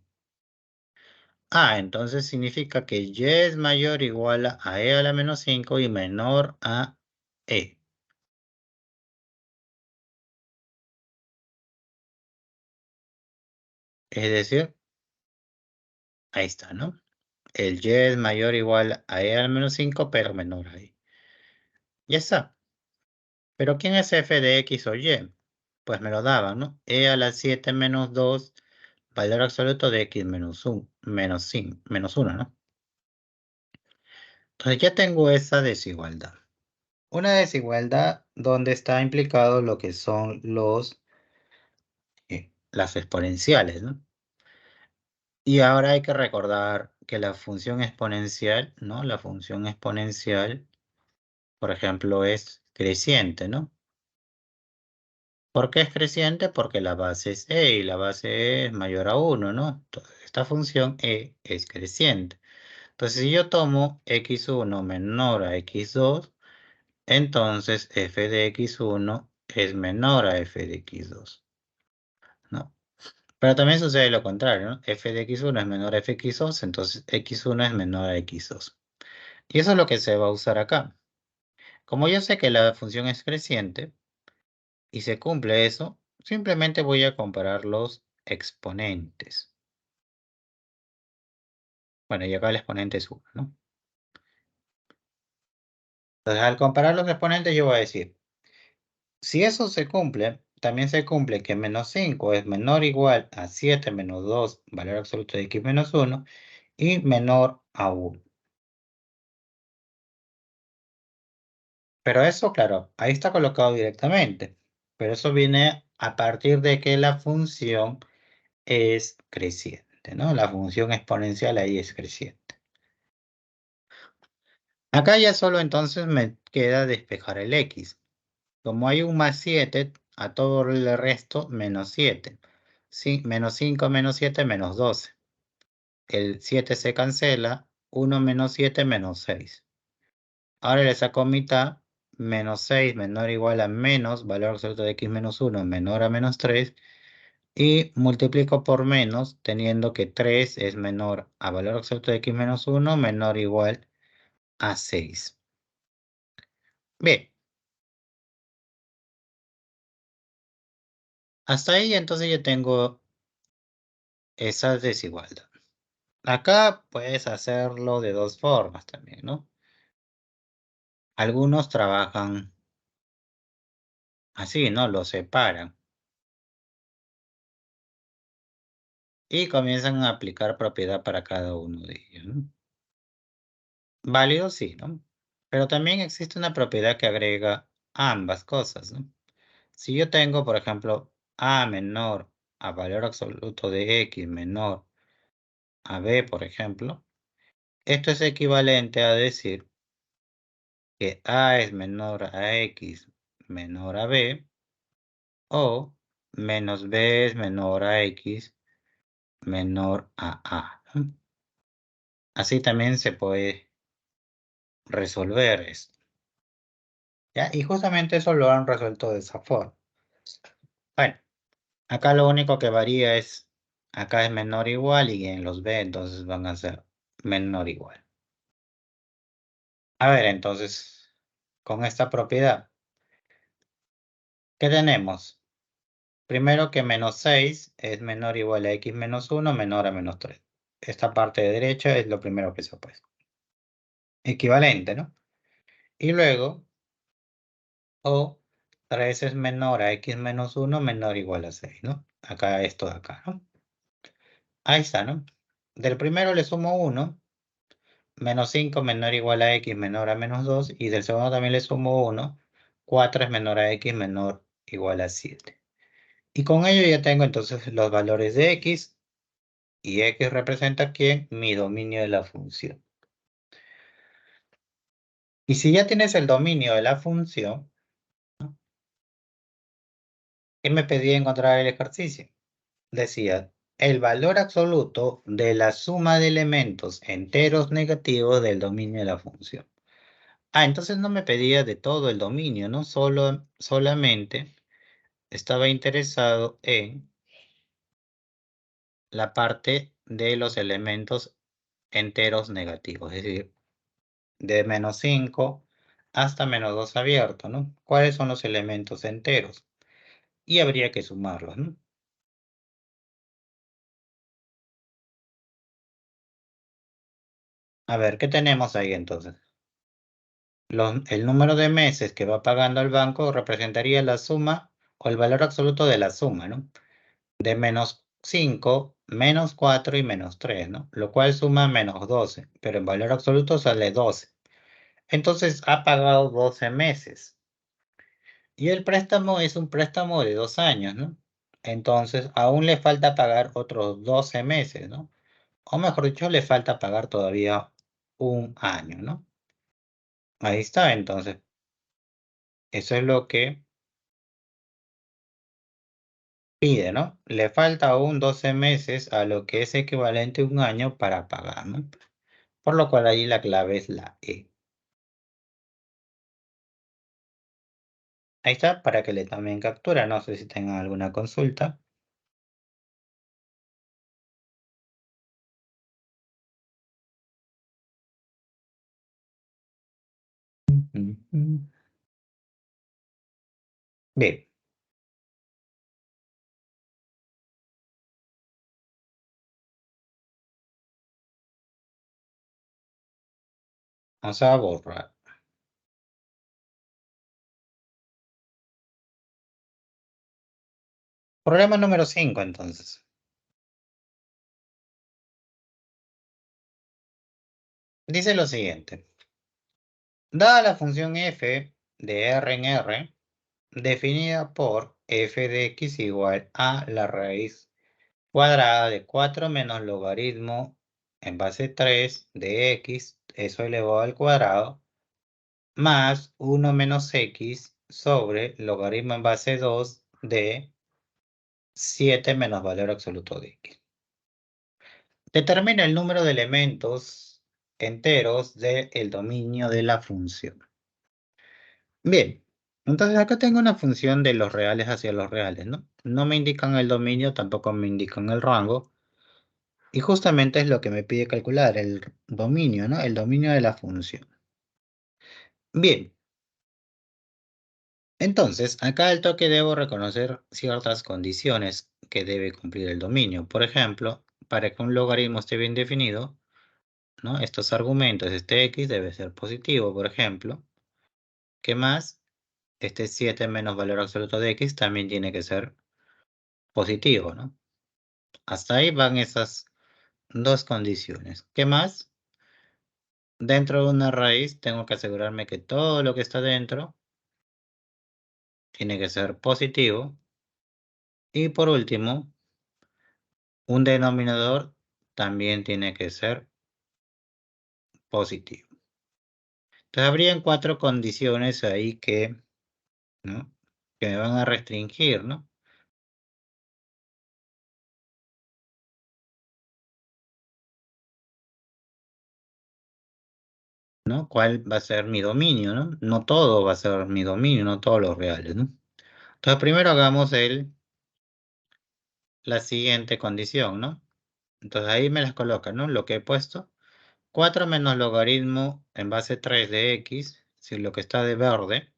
Entonces significa que Y es mayor o igual a E a la menos 5 y menor a E. Es decir, ahí está, ¿no? El Y es mayor o igual a E a la menos 5, pero menor a E. Ya está. Pero ¿quién es f de x o y? Pues me lo daban, ¿no? E a la 7 menos 2, valor absoluto de x menos 1, menos 1, ¿no? Entonces ya tengo esa desigualdad. Una desigualdad donde está implicado lo que son las exponenciales, ¿no? Y ahora hay que recordar que la función exponencial, ¿no? La función exponencial, por ejemplo, es creciente, ¿no? ¿Por qué es creciente? Porque la base es e y la base e es mayor a 1, ¿no? Entonces, esta función e es creciente. Entonces, si yo tomo x1 menor a x2, entonces f de x1 es menor a f de x2, ¿no? Pero también sucede lo contrario, ¿no? F de x1 es menor a f de x2, entonces x1 es menor a x2. Y eso es lo que se va a usar acá. Como yo sé que la función es creciente y se cumple eso, simplemente voy a comparar los exponentes. Bueno, y acá el exponente es 1, ¿no? Entonces, al comparar los exponentes, yo voy a decir, si eso se cumple, también se cumple que menos 5 es menor o igual a 7 menos 2, valor absoluto de x menos 1, y menor a 1. Pero eso, claro, ahí está colocado directamente. Pero eso viene a partir de que la función es creciente, ¿no? La función exponencial ahí es creciente. Acá ya solo entonces me queda despejar el x. Como hay un más 7, a todo el resto menos 7. Sí, menos 5 menos 7 menos 12. El 7 se cancela, 1 menos 7 menos 6. Ahora le saco mitad, menos 6 menor o igual a menos, valor absoluto de x menos 1 menor a menos 3, Y multiplico por menos, teniendo que 3 es menor a valor absoluto de x menos 1, menor o igual a 6. Bien, hasta ahí entonces yo tengo esa desigualdad. Acá puedes hacerlo de dos formas también, ¿no? Algunos trabajan así, ¿no? Lo separan y comienzan a aplicar propiedad para cada uno de ellos, ¿no? Válido, sí, ¿no? Pero también existe una propiedad que agrega ambas cosas, ¿no? Si yo tengo, por ejemplo, A menor a valor absoluto de X menor a B, por ejemplo, esto es equivalente a decir que A es menor a X menor a B o menos B es menor a X menor a A, ¿no? Así también se puede resolver esto, ¿ya? Y justamente eso lo han resuelto de esa forma. Bueno, acá lo único que varía es, acá es menor o igual y en los B entonces van a ser menor o igual. A ver, entonces, con esta propiedad, ¿qué tenemos? Primero que menos 6 es menor o igual a x menos 1 menor a menos 3. Esta parte de derecha es lo primero que se opuesta. Equivalente, ¿no? Y luego, o 3 es menor a x menos 1 menor o igual a 6, ¿no? Acá esto de acá, ¿no? Ahí está, ¿no? Del primero le sumo 1, menos 5 menor o igual a x menor a menos 2, y del segundo también le sumo 1, 4 es menor a x menor o igual a 7. Y con ello ya tengo entonces los valores de x, y x representa aquí mi dominio de la función. Y si ya tienes el dominio de la función, ¿no? ¿Qué me pedía encontrar el ejercicio? Decía, el valor absoluto de la suma de elementos enteros negativos del dominio de la función. Ah, entonces no me pedía de todo el dominio, ¿no? Solamente estaba interesado en la parte de los elementos enteros negativos, es decir, de menos 5 hasta menos 2 abierto, ¿no? ¿Cuáles son los elementos enteros? Y habría que sumarlos, ¿no? A ver, ¿qué tenemos ahí entonces? El número de meses que va pagando el banco representaría la suma o el valor absoluto de la suma, ¿no? De menos 5, menos 4 y menos 3, ¿no? Lo cual suma menos 12, pero en valor absoluto sale 12. Entonces ha pagado 12 meses. Y el préstamo es un préstamo de 2 años, ¿no? Entonces aún le falta pagar otros 12 meses, ¿no? O mejor dicho, le falta pagar todavía un año, ¿no? Ahí está, entonces. Eso es lo que pide, ¿no? Le falta aún 12 meses a lo que es equivalente a un año para pagar, ¿no? Por lo cual ahí la clave es la E. Ahí está, para que le tomen captura. No sé si tengan alguna consulta. Ujú. Bien, vamos a borrar. Problema número 5, entonces. Dice lo siguiente. Dada la función f de R en R, definida por f de x igual a la raíz cuadrada de 4 menos logaritmo en base 3 de x, eso elevado al cuadrado, más 1 menos x sobre logaritmo en base 2 de 7 menos valor absoluto de x. Determina el número de elementos enteros del dominio de la función. Bien, Entonces acá tengo una función de los reales hacia los reales, ¿no? No me indican el dominio, tampoco me indican el rango. Y justamente es lo que me pide calcular, el dominio, ¿no? El dominio de la función. Bien, entonces acá al toque debo reconocer ciertas condiciones que debe cumplir el dominio. Por ejemplo, para que un logaritmo esté bien definido, ¿no? Estos argumentos, este x debe ser positivo, por ejemplo. ¿Qué más? Este 7 menos valor absoluto de x también tiene que ser positivo, ¿no? Hasta ahí van esas dos condiciones. ¿Qué más? Dentro de una raíz tengo que asegurarme que todo lo que está dentro tiene que ser positivo. Y por último, un denominador también tiene que ser positivo. Entonces habrían cuatro condiciones ahí que, ¿no? que me van a restringir, ¿no? ¿No? ¿Cuál va a ser mi dominio, no? No todo va a ser mi dominio, no todos los reales, ¿no? Entonces primero hagamos la siguiente condición, ¿no? Entonces ahí me las coloca, ¿no? Lo que he puesto. 4 menos logaritmo en base 3 de x, si lo que está de verde,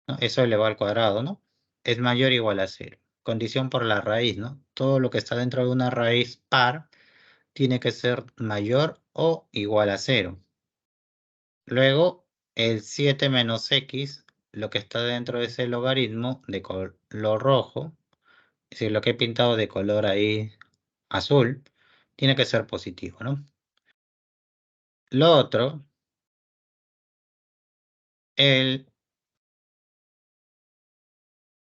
¿no? Eso elevado al cuadrado, ¿no? Es mayor o igual a cero. Condición por la raíz, ¿no? Todo lo que está dentro de una raíz par tiene que ser mayor o igual a cero. Luego, el 7 menos x, lo que está dentro de ese logaritmo de color rojo, es decir, lo que he pintado de color ahí azul, tiene que ser positivo, ¿no? Lo otro, el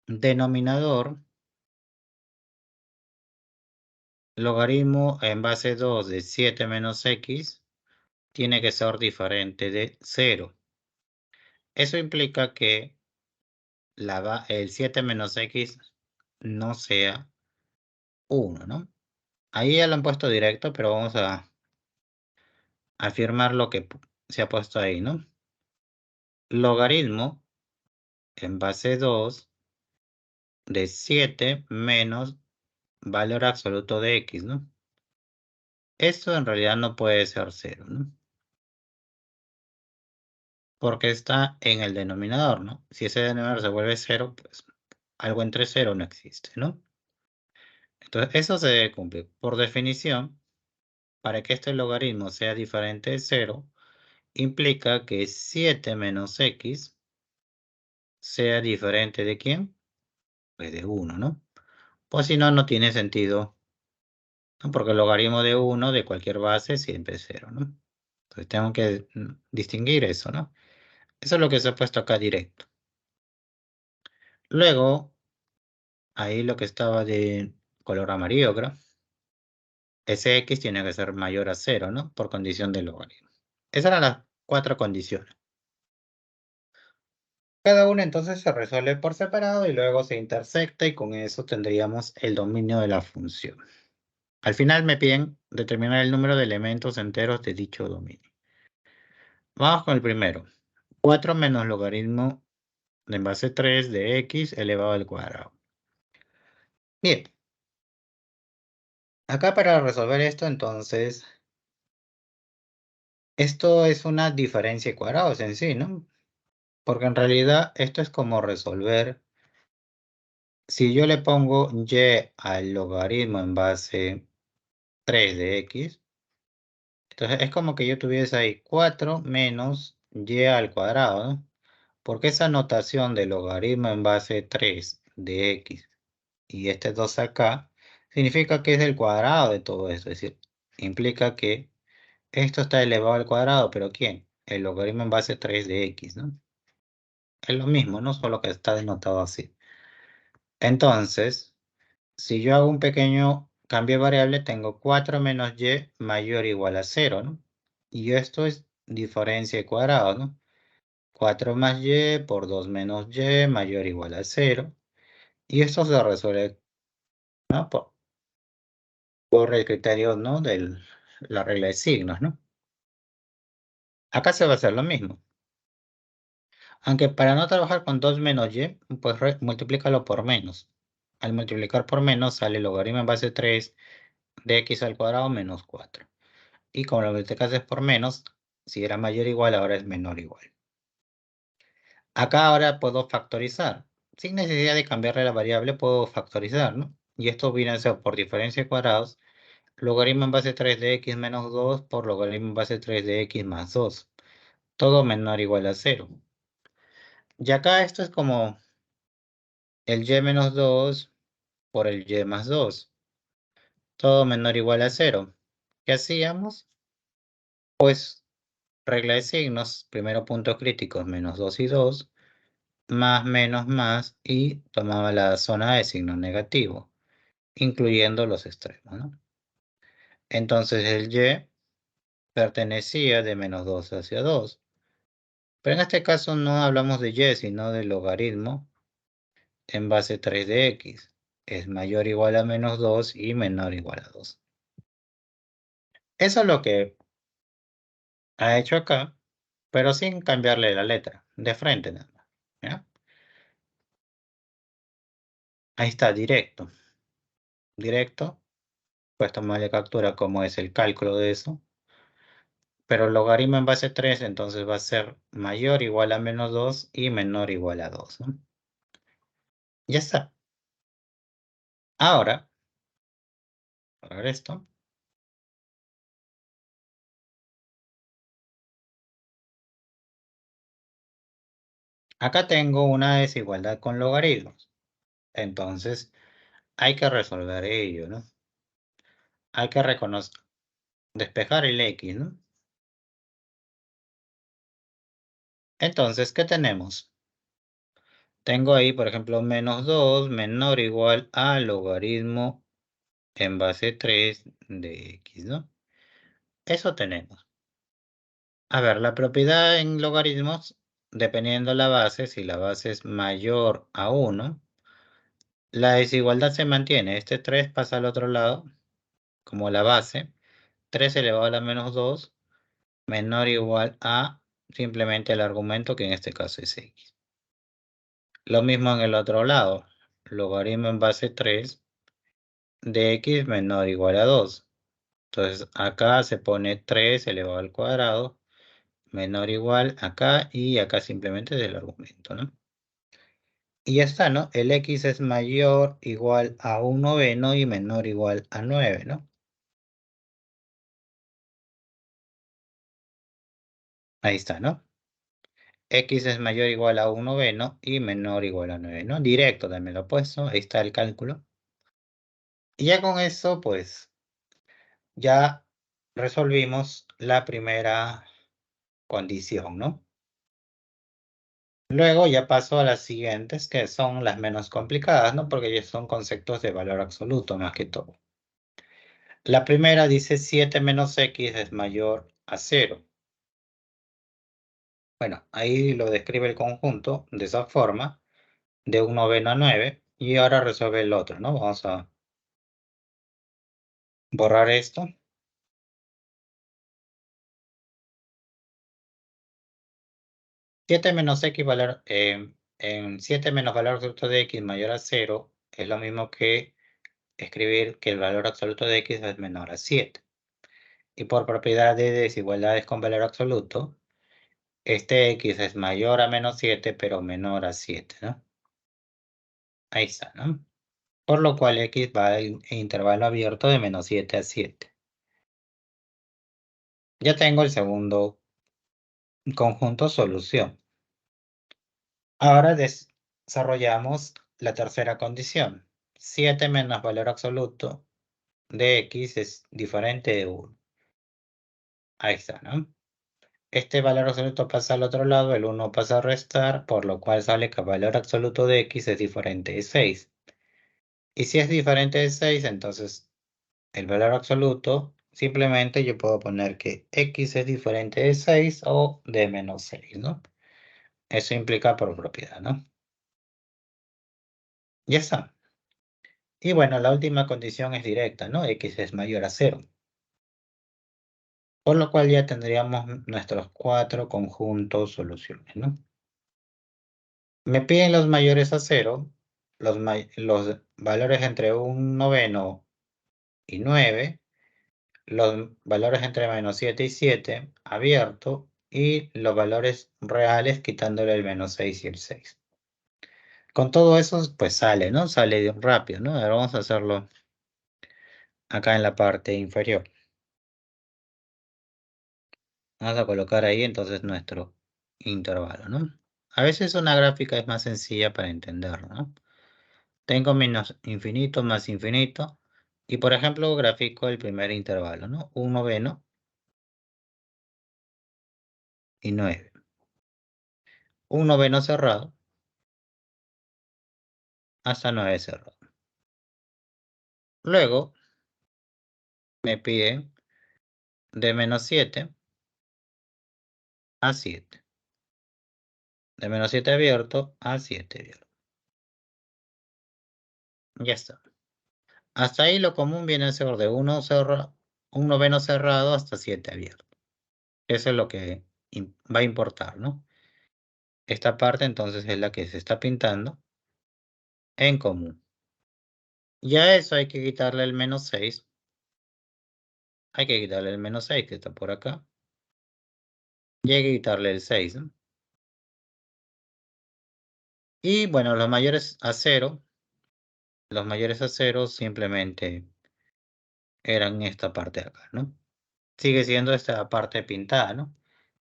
denominador, logaritmo en base 2 de 7 menos x, tiene que ser diferente de 0. Eso implica que el 7 menos x no sea 1, ¿no? Ahí ya lo han puesto directo, pero vamos a afirmar lo que se ha puesto ahí, ¿no? Logaritmo en base 2 de 7 menos valor absoluto de x, ¿no? Esto en realidad no puede ser 0, ¿no? Porque está en el denominador, ¿no? Si ese denominador se vuelve 0, pues algo entre 0 no existe, ¿no? Entonces, eso se debe cumplir. Por definición, para que este logaritmo sea diferente de 0, implica que 7 menos x sea diferente ¿de quién? Pues de 1, ¿no? Pues si no, no tiene sentido, ¿no? Porque el logaritmo de 1 de cualquier base siempre es 0, ¿no? Entonces tengo que distinguir eso, ¿no? Eso es lo que se ha puesto acá directo. Luego, ahí lo que estaba de color amarillo, creo. Ese x tiene que ser mayor a 0, ¿no? Por condición del logaritmo. Esas eran las cuatro condiciones. Cada una entonces se resuelve por separado y luego se intersecta y con eso tendríamos el dominio de la función. Al final me piden determinar el número de elementos enteros de dicho dominio. Vamos con el primero. 4 menos logaritmo en base 3 de x elevado al cuadrado. Bien, acá para resolver esto entonces, esto es una diferencia de cuadrados en sí, ¿no? Porque en realidad esto es como resolver, si yo le pongo y al logaritmo en base 3 de x, entonces es como que yo tuviese ahí 4 menos y al cuadrado, ¿no? Porque esa notación de logaritmo en base 3 de x y este 2 acá, significa que es el cuadrado de todo esto, es decir, implica que esto está elevado al cuadrado, pero ¿quién? El logaritmo en base 3 de x, ¿no? Es lo mismo, no solo que está denotado así. Entonces, si yo hago un pequeño cambio de variable, tengo 4 menos y mayor o igual a 0, ¿no? Y esto es diferencia de cuadrado, ¿no? 4 más y por 2 menos y mayor o igual a 0. Y esto se resuelve, ¿no? Por el criterio, ¿no? De la regla de signos, ¿no? Acá se va a hacer lo mismo. Aunque para no trabajar con 2 menos y, pues multiplícalo por menos. Al multiplicar por menos sale logaritmo en base 3 de x al cuadrado menos 4. Y como lo multiplicas es por menos, si era mayor o igual, ahora es menor o igual. Acá ahora puedo factorizar. Sin necesidad de cambiarle la variable, puedo factorizar, ¿no? Y esto viene a ser por diferencia de cuadrados, logaritmo en base 3 de x menos 2 por logaritmo en base 3 de x más 2. Todo menor o igual a 0. Y acá esto es como el y menos 2 por el y más 2. Todo menor o igual a 0. ¿Qué hacíamos? Pues regla de signos, primero puntos críticos, menos 2 y 2, más, menos, más, y tomaba la zona de signo negativo, incluyendo los extremos, ¿no? Entonces el y pertenecía de menos 2 hacia 2. Pero en este caso no hablamos de y, sino del logaritmo en base 3 de x. Es mayor o igual a menos 2 y menor o igual a 2. Eso es lo que ha hecho acá, pero sin cambiarle la letra, de frente nada más, ¿ya? Ahí está, directo. Directo, pues tomarle captura como es el cálculo de eso. Pero el logaritmo en base 3 entonces va a ser mayor o igual a menos 2 y menor o igual a 2, ¿no? Ya está. Ahora, para ver esto, acá tengo una desigualdad con logaritmos. Entonces, hay que resolver ello, ¿no? Hay que reconocer, despejar el x, ¿no? Entonces, ¿qué tenemos? Tengo ahí, por ejemplo, menos 2 menor o igual a logaritmo en base 3 de x, ¿no? Eso tenemos. A ver, la propiedad en logaritmos, dependiendo la base, si la base es mayor a 1, la desigualdad se mantiene. Este 3 pasa al otro lado, como la base. 3 elevado a la menos 2, menor o igual a simplemente el argumento, que en este caso es x. Lo mismo en el otro lado. Logaritmo en base 3 de x menor o igual a 2. Entonces acá se pone 3 elevado al cuadrado menor o igual acá y acá simplemente es el argumento, ¿no? Y ya está, ¿no? El x es mayor o igual a 1 noveno y menor o igual a 9, ¿no? Ahí está, ¿no? X es mayor o igual a 1 noveno y menor o igual a 9, ¿no? Directo también lo he puesto, ahí está el cálculo. Y ya con eso, pues, ya resolvimos la primera condición, ¿no? Luego ya paso a las siguientes, que son las menos complicadas, ¿no? Porque ya son conceptos de valor absoluto más que todo. La primera dice 7 menos x es mayor a 0. Bueno, ahí lo describe el conjunto de esa forma, de 1 noveno a 9, y ahora resuelve el otro, ¿no? Vamos a borrar esto. 7 menos x valor, en 7 menos valor absoluto de x mayor a 0 es lo mismo que escribir que el valor absoluto de x es menor a 7. Y por propiedad de desigualdades con valor absoluto, este x es mayor a menos 7, pero menor a 7, ¿no? Ahí está, ¿no? Por lo cual x va en intervalo abierto de menos 7 a 7. Ya tengo el segundo conjunto solución. Ahora desarrollamos la tercera condición. 7 menos valor absoluto de x es diferente de 1. Ahí está, ¿no? Este valor absoluto pasa al otro lado, el 1 pasa a restar, por lo cual sale que el valor absoluto de x es diferente de 6. Y si es diferente de 6, entonces el valor absoluto, simplemente yo puedo poner que x es diferente de 6 o de menos 6, ¿no? Eso implica por propiedad, ¿no? Ya está. Y bueno, la última condición es directa, ¿no? X es mayor a 0. Por lo cual ya tendríamos nuestros 4 conjuntos soluciones, ¿no? Me piden los mayores a 0, los valores entre un noveno y 9, los valores entre -7 y 7, abierto, y los valores reales quitándole el -6 y el 6. Con todo eso, pues sale, ¿no? Sale rápido, ¿no? Ahora vamos a hacerlo acá en la parte inferior. Vamos a colocar ahí entonces nuestro intervalo, ¿no? A veces una gráfica es más sencilla para entenderlo, ¿no? Tengo menos infinito más infinito. Y por ejemplo, grafico el primer intervalo, ¿no? Un noveno y 9. Un noveno cerrado hasta 9 cerrado. Luego me piden de -7 a 7. De -7 abierto a 7 abierto. Ya está. Hasta ahí lo común viene a ser de un noveno cerrado hasta 7 abierto. Eso es lo que va a importar, ¿no? Esta parte entonces es la que se está pintando en común. Ya a eso hay que quitarle el -6. Hay que quitarle el -6 que está por acá. Y hay que quitarle el 6, ¿no? Y bueno, los mayores a 0. Los mayores a 0 simplemente eran esta parte de acá, ¿no? Sigue siendo esta parte pintada, ¿no?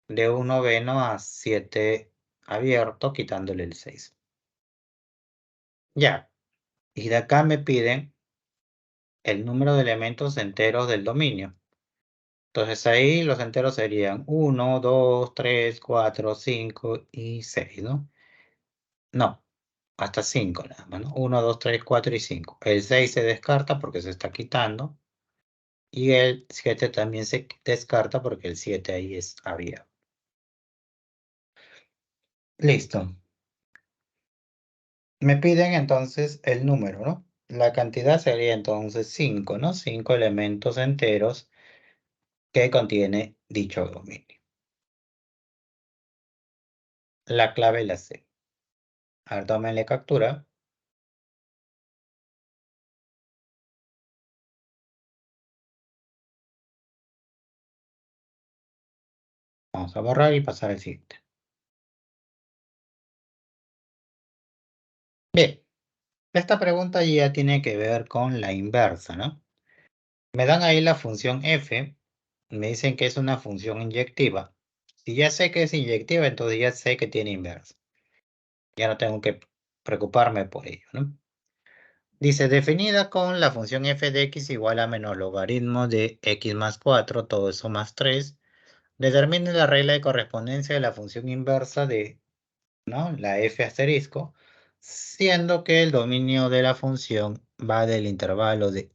De un noveno a 7 abierto, quitándole el 6. Ya. Y de acá me piden el número de elementos enteros del dominio. Entonces ahí los enteros serían 1, 2, 3, 4, 5 y 6, ¿no? No, hasta 5 nada más, ¿no? 1, 2, 3, 4 y 5. El 6 se descarta porque se está quitando. Y el 7 también se descarta porque el 7 ahí es abierto. Listo. Me piden entonces el número, ¿no? La cantidad sería entonces 5, ¿no? 5 elementos enteros que contiene dicho dominio. La clave la sé. A ver, tómenle captura. Vamos a borrar y pasar al siguiente. Bien, esta pregunta ya tiene que ver con la inversa, ¿no? Me dan ahí la función f, me dicen que es una función inyectiva. Si ya sé que es inyectiva, entonces ya sé que tiene inversa. Ya no tengo que preocuparme por ello, ¿no? Dice, definida con la función f de x igual a menos logaritmo de x más 4, todo eso más 3, determine la regla de correspondencia de la función inversa de, ¿no? La f asterisco, siendo que el dominio de la función va del intervalo de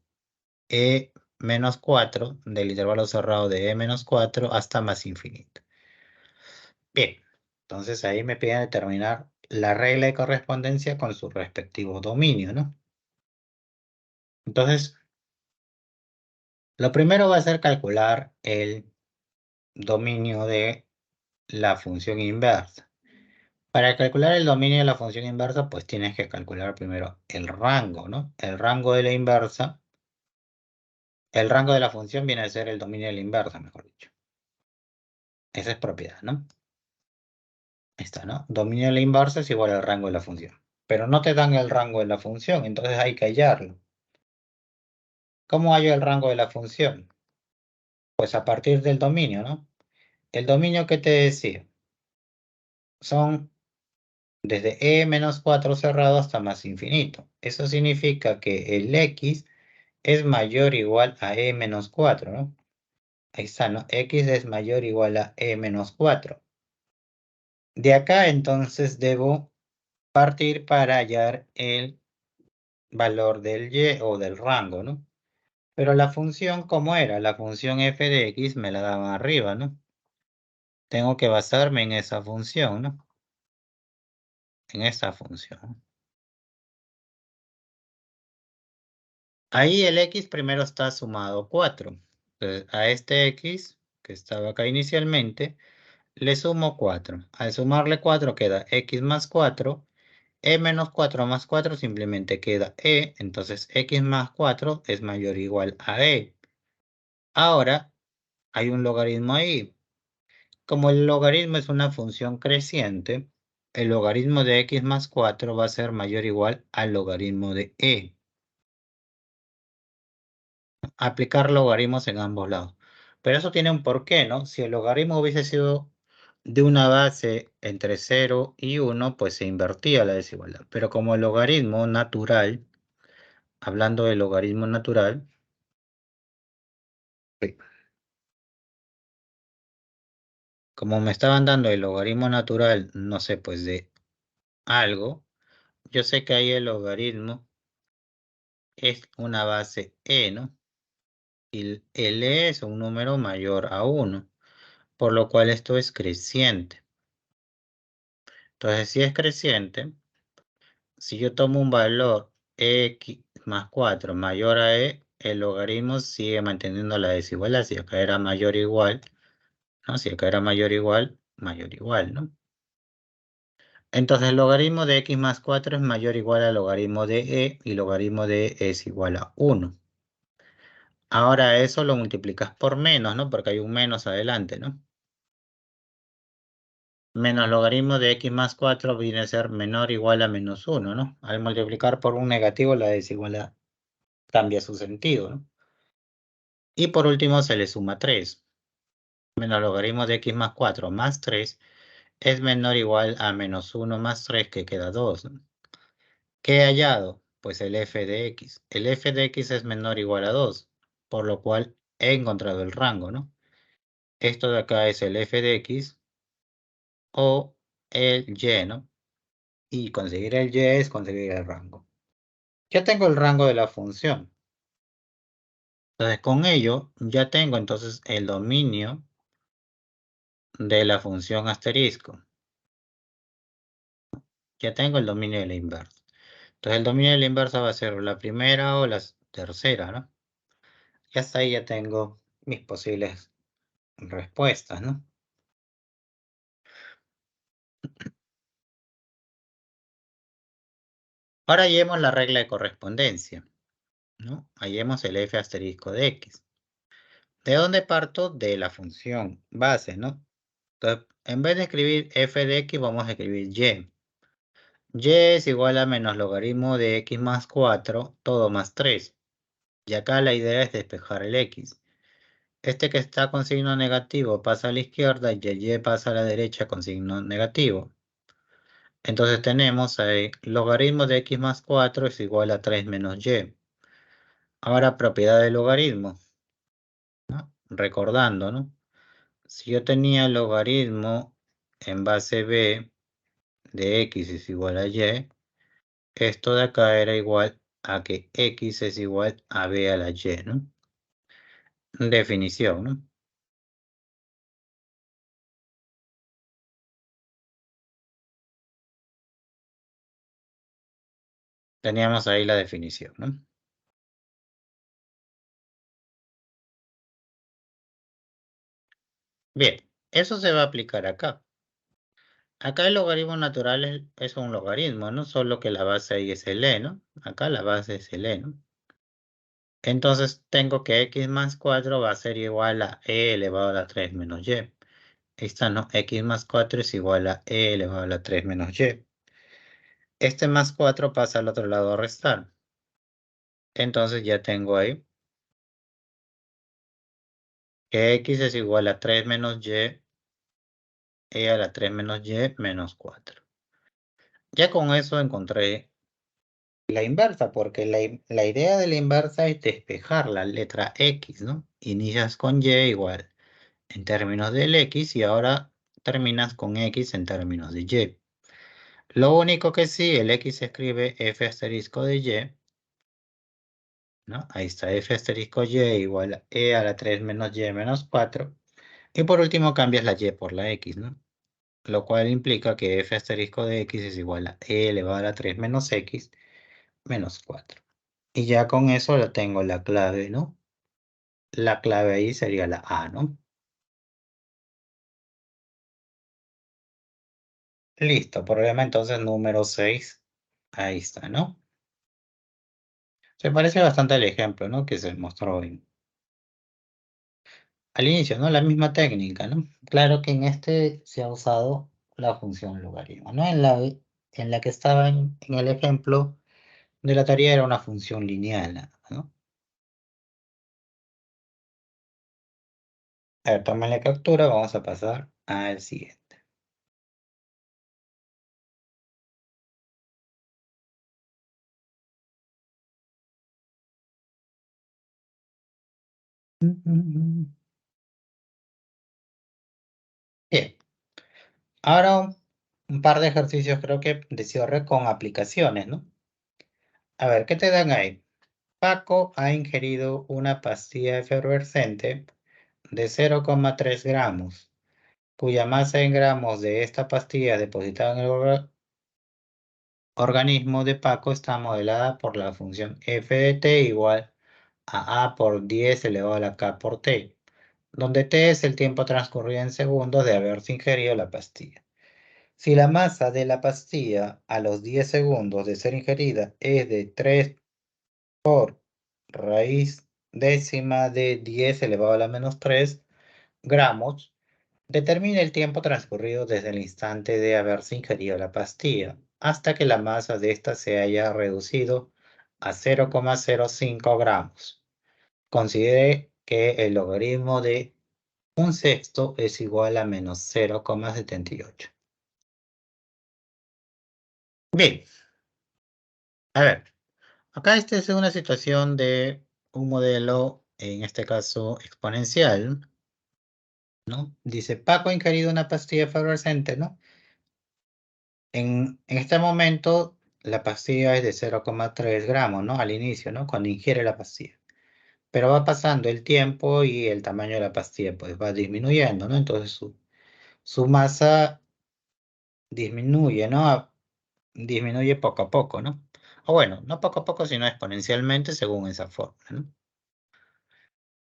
e menos 4, del intervalo cerrado de e menos 4 hasta más infinito. Bien, entonces ahí me piden determinar la regla de correspondencia con su respectivo dominio, ¿no? Entonces, lo primero va a ser calcular el dominio de la función inversa. Para calcular el dominio de la función inversa, pues tienes que calcular primero el rango, ¿no? El rango de la inversa. El rango de la función viene a ser el dominio de la inversa, mejor dicho. Esa es propiedad, ¿no? Esta, ¿no? Dominio de la inversa es igual al rango de la función. Pero no te dan el rango de la función, entonces hay que hallarlo. ¿Cómo hallo el rango de la función? Pues a partir del dominio, ¿no? El dominio que te decía son desde e menos 4 cerrado hasta más infinito. Eso significa que el x es mayor o igual a e menos 4, ¿no? Ahí está, ¿no? X es mayor o igual a e menos 4. De acá entonces debo partir para hallar el valor del y o del rango, ¿no? Pero la función, ¿cómo era? La función f de x me la daban arriba, ¿no? Tengo que basarme en esa función, ¿no? En esta función. Ahí el x primero está sumado 4. Entonces, a este x, que estaba acá inicialmente, le sumo 4. Al sumarle 4 queda x más 4. E menos 4 más 4 simplemente queda E, entonces X más 4 es mayor o igual a E. Ahora, hay un logaritmo ahí. Como el logaritmo es una función creciente, el logaritmo de X más 4 va a ser mayor o igual al logaritmo de E. Aplicar logaritmos en ambos lados. Pero eso tiene un porqué, ¿no? Si el logaritmo hubiese sido de una base entre 0 y 1, pues se invertía la desigualdad. Pero como el logaritmo natural, hablando del logaritmo natural, sí, como me estaban dando el logaritmo natural, no sé, pues de algo, yo sé que ahí el logaritmo es una base e, ¿no? Y el e es un número mayor a 1, por lo cual esto es creciente. Entonces, si es creciente, si yo tomo un valor x más 4 mayor a e, el logaritmo sigue manteniendo la desigualdad. Si acá era mayor o igual, ¿no? Si acá era mayor o igual, ¿no? Entonces el logaritmo de x más 4 es mayor o igual al logaritmo de e y logaritmo de e es igual a 1. Ahora eso lo multiplicas por menos, ¿no? Porque hay un menos adelante, ¿no? Menos logaritmo de x más 4 viene a ser menor o igual a menos 1, ¿no? Al multiplicar por un negativo la desigualdad cambia su sentido, ¿no? Y por último se le suma 3. Menos logaritmo de x más 4 más 3 es menor o igual a menos 1 más 3 que queda 2, ¿no? ¿Qué he hallado? Pues el f de x. El f de x es menor o igual a 2, por lo cual he encontrado el rango, ¿no? Esto de acá es el f de x o el y, ¿no? Y conseguir el y es conseguir el rango. Ya tengo el rango de la función. Entonces, con ello, ya tengo entonces el dominio de la función asterisco. Ya tengo el dominio de la inversa. Entonces, el dominio de la inversa va a ser la primera o la tercera, ¿no? Y hasta ahí ya tengo mis posibles respuestas, ¿no? Ahora hallemos la regla de correspondencia, ¿no? Hallemos el f asterisco de x. ¿De dónde parto? De la función base, ¿no? Entonces, en vez de escribir f de x, vamos a escribir y. Y es igual a menos logaritmo de x más 4, todo más 3. Y acá la idea es despejar el x. Este que está con signo negativo pasa a la izquierda y el y pasa a la derecha con signo negativo. Entonces tenemos ahí logaritmo de x más 4 es igual a 3 menos y. Ahora propiedad del logaritmo, ¿no? Recordando, ¿no? Si yo tenía logaritmo en base b de x es igual a y, esto de acá era igual a que x es igual a b a la y, ¿no? Definición, ¿no? Teníamos ahí la definición, ¿no? Bien, eso se va a aplicar acá. Acá el logaritmo natural es un logaritmo, ¿no? Solo que la base ahí es el e, ¿no? Acá la base es el e, ¿no? Entonces tengo que x más 4 va a ser igual a e elevado a la 3 menos y. Esta no, x más 4 es igual a e elevado a la 3 menos y. Este más 4 pasa al otro lado a restar. Entonces ya tengo ahí que x es igual a 3 menos y, e a la 3 menos y menos 4. Ya con eso encontré la inversa, porque la idea de la inversa es despejar la letra X, ¿no? Inicias con Y igual en términos del X y ahora terminas con X en términos de Y. Lo único que sí, el X se escribe F asterisco de Y, ¿no? Ahí está F asterisco Y igual a E a la 3 menos Y menos 4. Y por último cambias la Y por la X, ¿no? Lo cual implica que F asterisco de X es igual a E elevado a la 3 menos X menos 4. Y ya con eso lo tengo la clave, ¿no? La clave ahí sería la A, ¿no? Listo, problema entonces número 6. Ahí está, ¿no? Se parece bastante al ejemplo, ¿no? Que se mostró al inicio, ¿no? La misma técnica, ¿no? Claro que en este se ha usado la función logaritmo, ¿no? En la que estaba en el ejemplo de la tarea era una función lineal, ¿no? A ver, tomen la captura, vamos a pasar al siguiente. Bien, ahora un par de ejercicios creo que de cierre con aplicaciones, ¿no? A ver, ¿qué te dan ahí? Paco ha ingerido una pastilla efervescente de 0,3 gramos, cuya masa en gramos de esta pastilla depositada en el organismo de Paco está modelada por la función f de t igual a por 10 elevado a la k por t, donde t es el tiempo transcurrido en segundos de haberse ingerido la pastilla. Si la masa de la pastilla a los 10 segundos de ser ingerida es de 3 por raíz décima de 10 elevado a la menos 3 gramos, determine el tiempo transcurrido desde el instante de haberse ingerido la pastilla hasta que la masa de ésta se haya reducido a 0,05 gramos. Considere que el logaritmo de un sexto es igual a menos 0,78. Bien, a ver, acá esta es una situación de un modelo, en este caso exponencial, ¿no? Dice, Paco ha ingerido una pastilla fluorescente, ¿no? En este momento, la pastilla es de 0,3 gramos, ¿no? Al inicio, ¿no? Cuando ingiere la pastilla. Pero va pasando el tiempo y el tamaño de la pastilla, pues va disminuyendo, ¿no? Entonces su masa disminuye, ¿no? Disminuye poco a poco, ¿no? O bueno, no poco a poco, sino exponencialmente según esa fórmula, ¿no?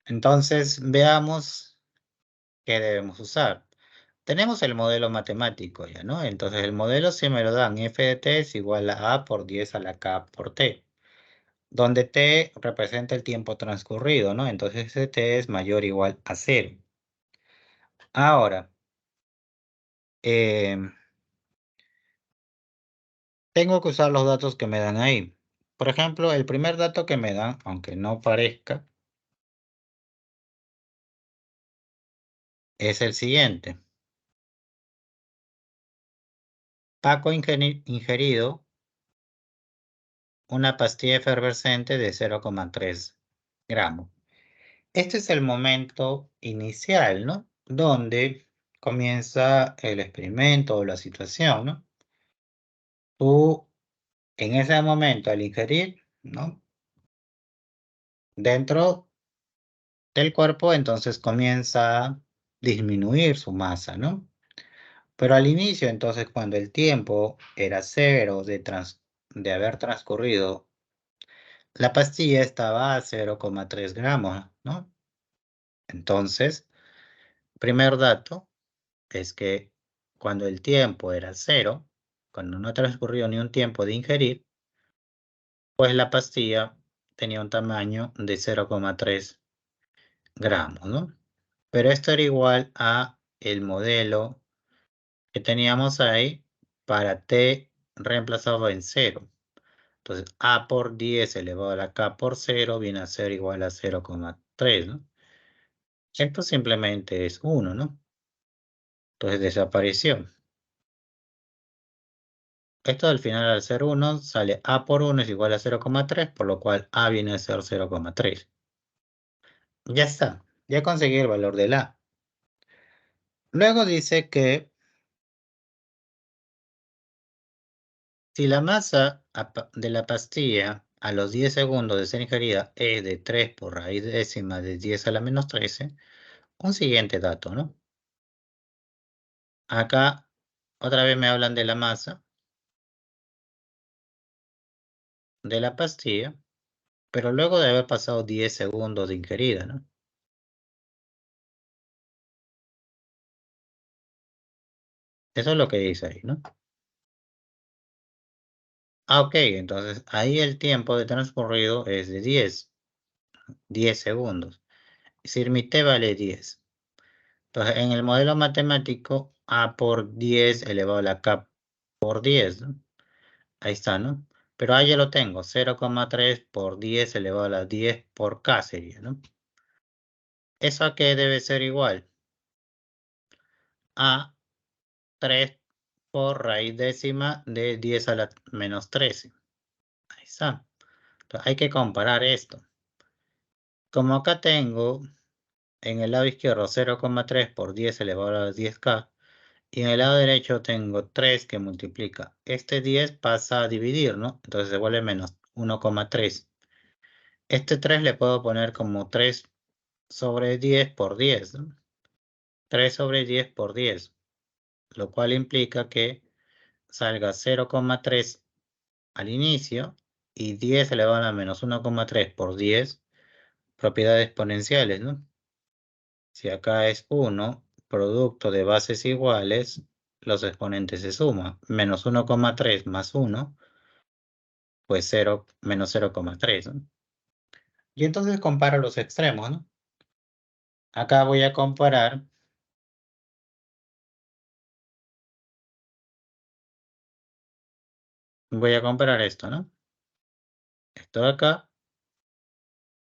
Entonces, veamos qué debemos usar. Tenemos el modelo matemático ya, ¿no? Entonces el modelo si me lo dan f de t es igual a por 10 a la k por t, donde t representa el tiempo transcurrido, ¿no? Entonces ese t es mayor o igual a 0. Ahora, em, tengo que usar los datos que me dan ahí. Por ejemplo, el primer dato que me dan, aunque no parezca, es el siguiente. Paco ingerido una pastilla efervescente de 0,3 gramos. Este es el momento inicial, ¿no? Donde comienza el experimento o la situación, ¿no? Tú, en ese momento, al ingerir, ¿no? Dentro del cuerpo, entonces comienza a disminuir su masa, ¿no? Pero al inicio, entonces, cuando el tiempo era cero de haber transcurrido, la pastilla estaba a 0,3 gramos, ¿no? Entonces, primer dato es que cuando el tiempo era cero, cuando no transcurrió ni un tiempo de ingerir, pues la pastilla tenía un tamaño de 0,3 gramos, ¿no? Pero esto era igual a el modelo que teníamos ahí para t reemplazado en cero. Entonces, a por 10 elevado a la k por cero viene a ser igual a 0,3, ¿no? Esto simplemente es 1, ¿no? Entonces desapareció. Esto al final al ser 1 sale a por 1 es igual a 0,3, por lo cual a viene a ser 0,3. Ya está, ya conseguí el valor del a. Luego dice que si la masa de la pastilla a los 10 segundos de ser ingerida es de 3 por raíz décima de 10 a la menos 13, un siguiente dato, ¿no? Acá otra vez me hablan de la masa de la pastilla, pero luego de haber pasado 10 segundos de ingerida, ¿no? Eso es lo que dice ahí, ¿no? Ok, entonces ahí el tiempo de transcurrido es de 10 segundos. Es decir, mi t vale 10. Entonces, en el modelo matemático, a por 10 elevado a la k por 10, ¿no? Ahí está, ¿no? Pero ahí ya lo tengo, 0,3 por 10 elevado a la 10 por k sería, ¿no? ¿Eso a qué debe ser igual? A 3 por raíz décima de 10 a la menos 13. Ahí está. Entonces, hay que comparar esto. Como acá tengo en el lado izquierdo 0,3 por 10 elevado a la 10k, y en el lado derecho tengo 3 que multiplica. Este 10 pasa a dividir, ¿no? Entonces se vuelve menos 1,3. Este 3 le puedo poner como 3 sobre 10 por 10, ¿no? 3 sobre 10 por 10, lo cual implica que salga 0,3 al inicio y 10 elevado a la menos 1,3 por 10, propiedades exponenciales, ¿no? Si acá es 1, producto de bases iguales, los exponentes se suman. Menos 1,3 más 1, pues 0 menos 0,3, ¿no? Y entonces comparo los extremos, ¿no? Acá voy a comparar esto, ¿no? Esto de acá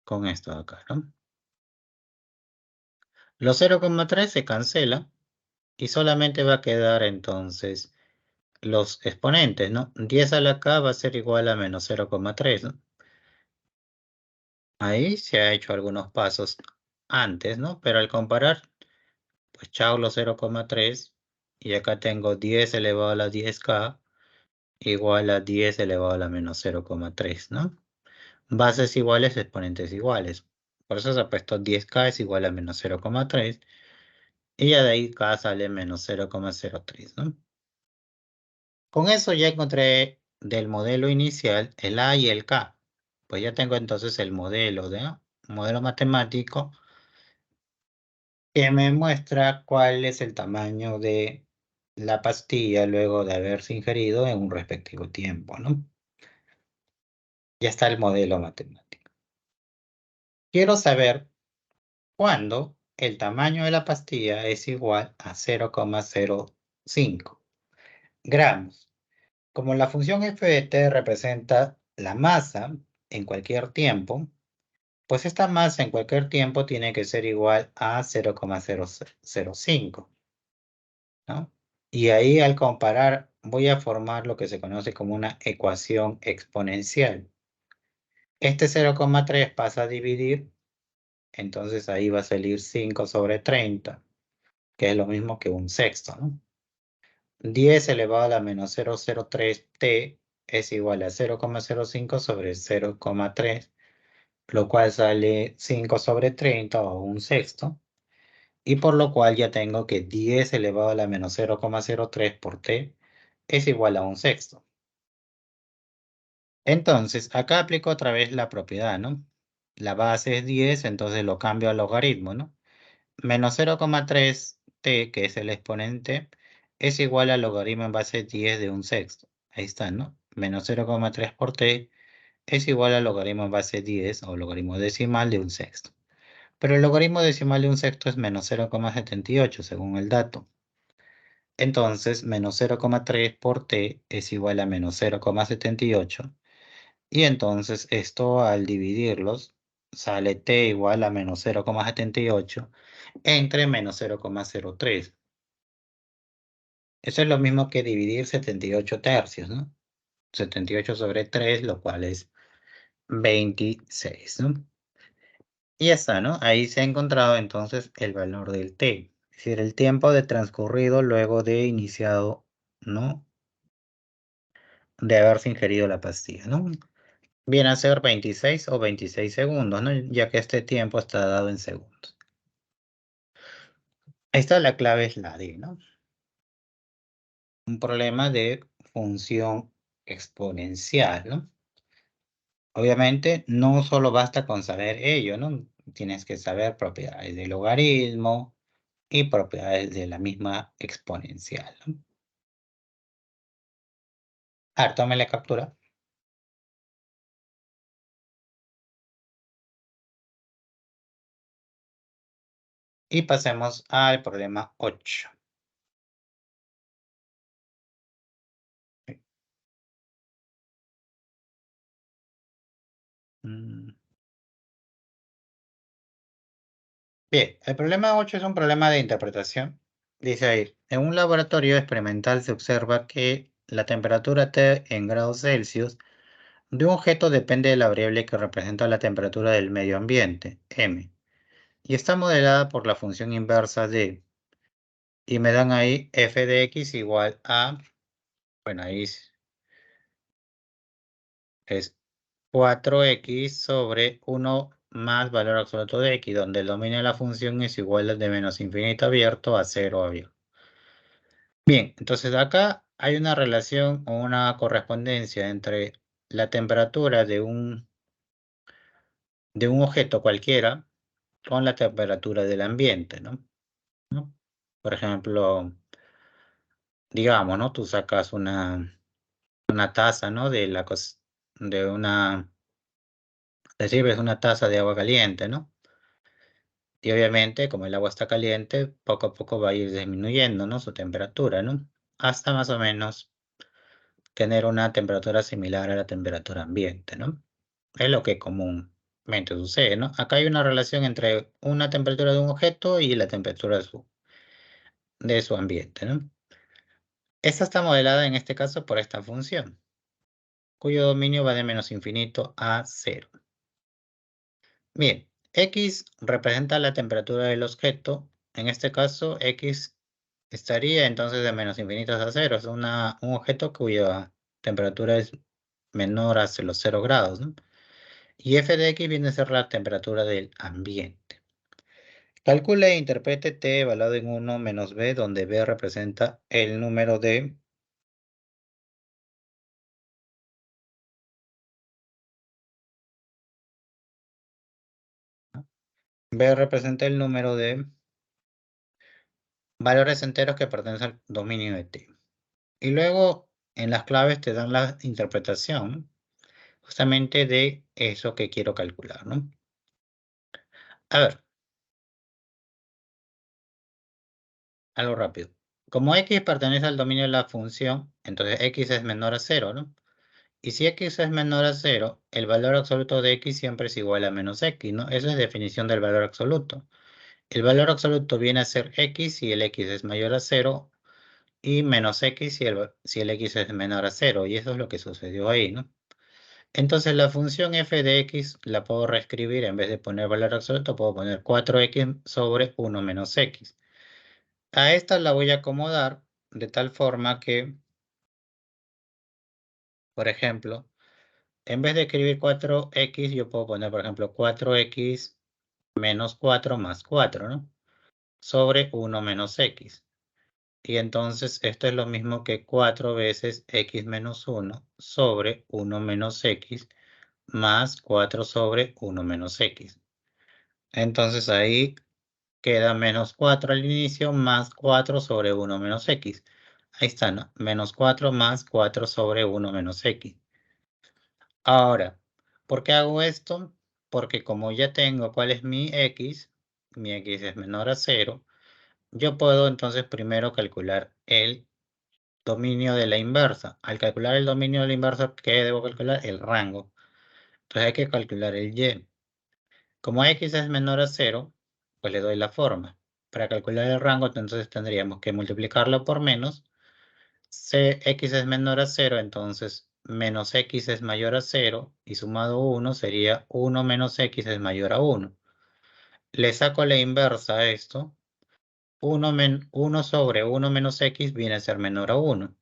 con esto de acá, ¿no? Los 0,3 se cancela y solamente va a quedar entonces los exponentes, ¿no? 10 a la k va a ser igual a menos 0,3, ¿no? Ahí se ha hecho algunos pasos antes, ¿no? Pero al comparar, pues chao los 0,3 y acá tengo 10 elevado a la 10k igual a 10 elevado a la menos 0,3, ¿no? Bases iguales, exponentes iguales. Por eso se ha puesto 10k es igual a menos 0,3 y ya de ahí k sale menos 0,03, ¿no? Con eso ya encontré del modelo inicial el A y el K. Pues ya tengo entonces el modelo modelo matemático que me muestra cuál es el tamaño de la pastilla luego de haberse ingerido en un respectivo tiempo, ¿no? Ya está el modelo matemático. Quiero saber cuándo el tamaño de la pastilla es igual a 0,05 gramos. Como la función f de t representa la masa en cualquier tiempo, pues esta masa en cualquier tiempo tiene que ser igual a 0,005, ¿no? Y ahí al comparar voy a formar lo que se conoce como una ecuación exponencial. Este 0,3 pasa a dividir, entonces ahí va a salir 5 sobre 30, que es lo mismo que un sexto, ¿no? 10 elevado a la menos 0,03t es igual a 0,05 sobre 0,3, lo cual sale 5 sobre 30 o un sexto. Y por lo cual ya tengo que 10 elevado a la menos 0,03 por t es igual a un sexto. Entonces, acá aplico otra vez la propiedad, ¿no? La base es 10, entonces lo cambio al logaritmo, ¿no? Menos 0,3t, que es el exponente, es igual al logaritmo en base 10 de un sexto. Ahí está, ¿no? Menos 0,3 por t es igual al logaritmo en base 10 o logaritmo decimal de un sexto. Pero el logaritmo decimal de un sexto es menos 0,78 según el dato. Entonces, menos 0,3 por t es igual a menos 0,78. Y entonces esto al dividirlos sale t igual a menos 0,78 entre menos 0,03. Eso es lo mismo que dividir 78 tercios, ¿no? 78 sobre 3, lo cual es 26, ¿no? Y ya está, ¿no? Ahí se ha encontrado entonces el valor del t. Es decir, el tiempo de transcurrido luego de iniciado, ¿no? De haberse ingerido la pastilla, ¿no? Viene a ser 26 o 26 segundos, ¿no? Ya que este tiempo está dado en segundos. Esta la clave es la D, ¿no? Un problema de función exponencial, ¿no? Obviamente, no solo basta con saber ello, ¿no? Tienes que saber propiedades del logaritmo y propiedades de la misma exponencial, ¿no? A ver, tome la captura. Y pasemos al problema 8. Bien, el problema 8 es un problema de interpretación. Dice ahí, en un laboratorio experimental se observa que la temperatura T en grados Celsius de un objeto depende de la variable que representa la temperatura del medio ambiente, M, y está modelada por la función inversa de, y me dan ahí f de x igual a, bueno, ahí es 4x sobre 1 más valor absoluto de x, donde el dominio de la función es igual al de menos infinito abierto a 0 abierto. Bien, entonces acá hay una relación o una correspondencia entre la temperatura de un objeto cualquiera con la temperatura del ambiente, ¿no? ¿No? Por ejemplo, digamos, ¿no? Tú sacas una taza, ¿no? De una, te sirves una taza de agua caliente, ¿no? Y obviamente, como el agua está caliente, poco a poco va a ir disminuyendo, ¿no? Su temperatura, ¿no? Hasta más o menos tener una temperatura similar a la temperatura ambiente, ¿no? Es lo que comúnmente sucede, ¿no? Acá hay una relación entre una temperatura de un objeto y la temperatura de su ambiente, ¿no? Esta está modelada en este caso por esta función, cuyo dominio va de menos infinito a 0. Bien, X representa la temperatura del objeto. En este caso, X estaría entonces de menos infinitos a 0. Es un objeto cuya temperatura es menor a los 0 grados, ¿no? Y f de x viene a ser la temperatura del ambiente. Calcule e interprete t evaluado en 1 menos b, donde b representa el número de... B representa el número de valores enteros que pertenecen al dominio de t. Y luego en las claves te dan la interpretación justamente de eso que quiero calcular, ¿no? A ver, algo rápido. Como x pertenece al dominio de la función, entonces x es menor a 0, ¿no? Y si x es menor a 0, el valor absoluto de x siempre es igual a menos x, ¿no? Esa es la definición del valor absoluto. El valor absoluto viene a ser x si el x es mayor a 0 y menos x si el x es menor a 0. Y eso es lo que sucedió ahí, ¿no? Entonces la función f de x la puedo reescribir, en vez de poner valor absoluto, puedo poner 4x sobre 1 menos x. A esta la voy a acomodar de tal forma que, por ejemplo, en vez de escribir 4x, yo puedo poner, por ejemplo, 4x menos 4 más 4, ¿no? Sobre 1 menos x. Y entonces esto es lo mismo que 4 veces x menos 1 sobre 1 menos x más 4 sobre 1 menos x. Entonces ahí queda menos 4 al inicio más 4 sobre 1 menos x. Ahí está, ¿no? Menos 4 más 4 sobre 1 menos x. Ahora, ¿por qué hago esto? Porque como ya tengo cuál es mi x es menor a 0, yo puedo entonces primero calcular el dominio de la inversa. Al calcular el dominio de la inversa, ¿qué debo calcular? El rango. Entonces hay que calcular el y. Como x es menor a 0, pues le doy la forma. Para calcular el rango, entonces tendríamos que multiplicarlo por menos. Si x es menor a 0, entonces menos x es mayor a 0 y sumado 1 sería 1 menos x es mayor a 1. Le saco la inversa a esto. 1 sobre 1 menos x viene a ser menor a 1.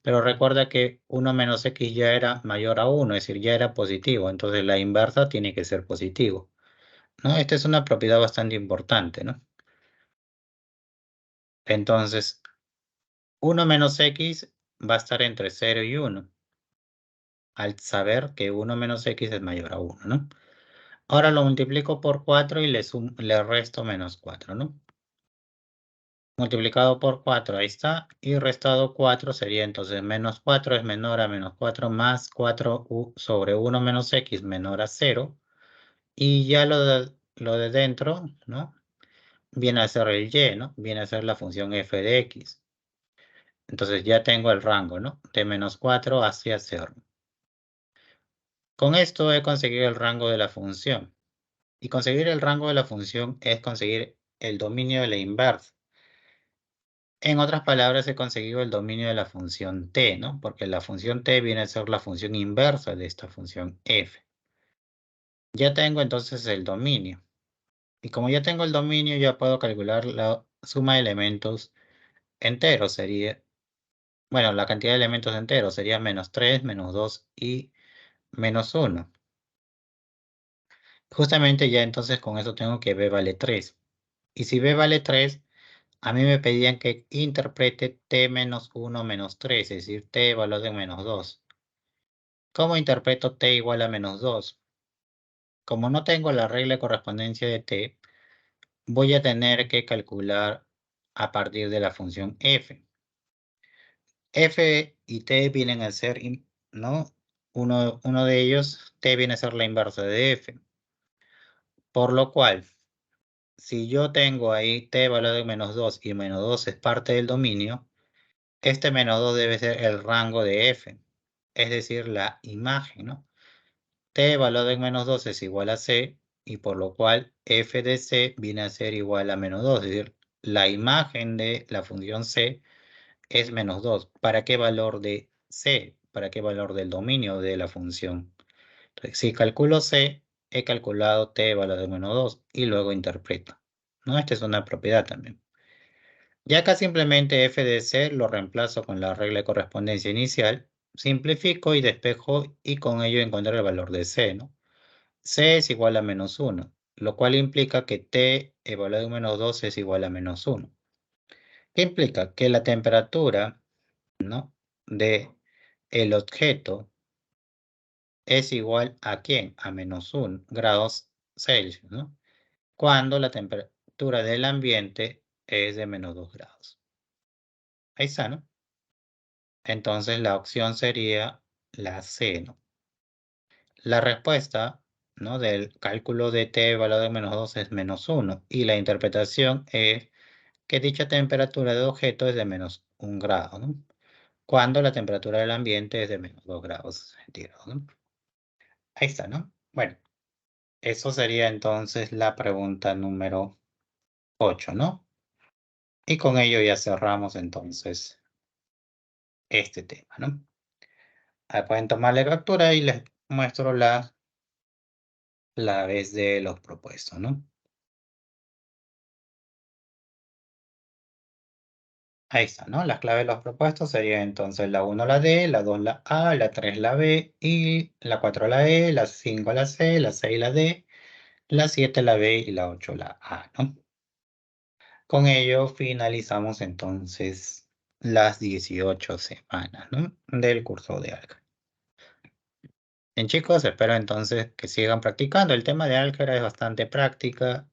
Pero recuerda que 1 menos x ya era mayor a 1, es decir, ya era positivo. Entonces la inversa tiene que ser positivo, ¿no? Esta es una propiedad bastante importante, ¿no? Entonces, 1 menos x va a estar entre 0 y 1, al saber que 1 menos x es mayor a 1, ¿no? Ahora lo multiplico por 4 y le resto menos 4, ¿no? Multiplicado por 4, ahí está, y restado 4 sería entonces menos 4 es menor a menos 4 más 4 sobre 1 menos x menor a 0. Y ya lo de dentro, ¿no? viene a ser el y, ¿no? Viene a ser la función f de x. Entonces ya tengo el rango, ¿no? De -4 hacia 0. Con esto he conseguido el rango de la función. Y conseguir el rango de la función es conseguir el dominio de la inversa. En otras palabras, he conseguido el dominio de la función t, ¿no? Porque la función t viene a ser la función inversa de esta función f. Ya tengo entonces el dominio. Y como ya tengo el dominio, ya puedo calcular la suma de elementos enteros. Sería, bueno, la cantidad de elementos enteros sería -3, -2 y -1. Justamente ya entonces con eso tengo que b vale 3. Y si b vale 3, a mí me pedían que interprete t-1 menos 3, es decir, t valor de -2. ¿Cómo interpreto t igual a -2? Como no tengo la regla de correspondencia de t, voy a tener que calcular a partir de la función f. F y t vienen a ser, ¿no? Uno de ellos, t viene a ser la inversa de f. Por lo cual, si yo tengo ahí t valor de -2 y -2 es parte del dominio, este -2 debe ser el rango de f, es decir, la imagen, ¿no? T valor de -2 es igual a c, y por lo cual f de c viene a ser igual a -2, es decir, la imagen de la función c es -2. ¿Para qué valor de c? ¿Para qué valor del dominio de la función? Entonces, si calculo c, he calculado t valor de -2 y luego interpreto, ¿no? Esta es una propiedad también. Y acá simplemente f de c lo reemplazo con la regla de correspondencia inicial, simplifico y despejo y con ello encuentro el valor de c, ¿no? C es igual a -1, lo cual implica que t evaluado en -2 es igual a -1. ¿Qué implica? Que la temperatura, ¿no?, de el objeto es igual a ¿quién? A -1 grados Celsius, ¿no? Cuando la temperatura del ambiente es de -2 grados. Ahí está, ¿no? Entonces la opción sería la C, ¿no? La respuesta, ¿no?, del cálculo de t evaluado en -2 es -1 y la interpretación es que dicha temperatura de objeto es de -1 grado, ¿no? Cuando la temperatura del ambiente es de -2 grados centígrados, ¿no? Ahí está, ¿no? Bueno, eso sería entonces la pregunta número 8, ¿no? Y con ello ya cerramos entonces este tema, ¿no? Ahí pueden tomarle captura y les muestro la vez de los propuestos, ¿no? Ahí está, ¿no? Las claves de los propuestos serían entonces la 1 la D, la 2 la A, la 3 la B, y la 4 la E, la 5 la C, la 6 la D, la 7 la B y la 8 la A, ¿no? Con ello finalizamos entonces las 18 semanas, ¿no?, del curso de álgebra. Bien, chicos, espero entonces que sigan practicando. El tema de álgebra es bastante práctica,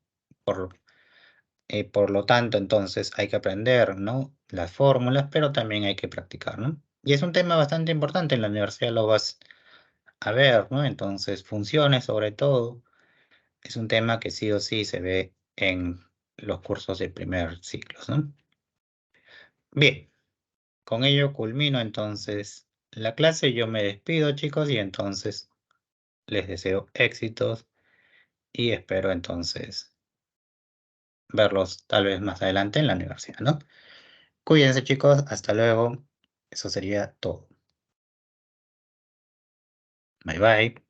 por lo tanto, entonces hay que aprender, ¿no?, las fórmulas, pero también hay que practicar, ¿no? Y es un tema bastante importante, en la universidad lo vas a ver, ¿no? Entonces, funciones sobre todo, es un tema que sí o sí se ve en los cursos de primer ciclo, ¿no? Bien, con ello culmino entonces la clase. Yo me despido, chicos, y entonces les deseo éxitos y espero entonces verlos tal vez más adelante en la universidad, ¿no? Cuídense, chicos, hasta luego. Eso sería todo. Bye bye.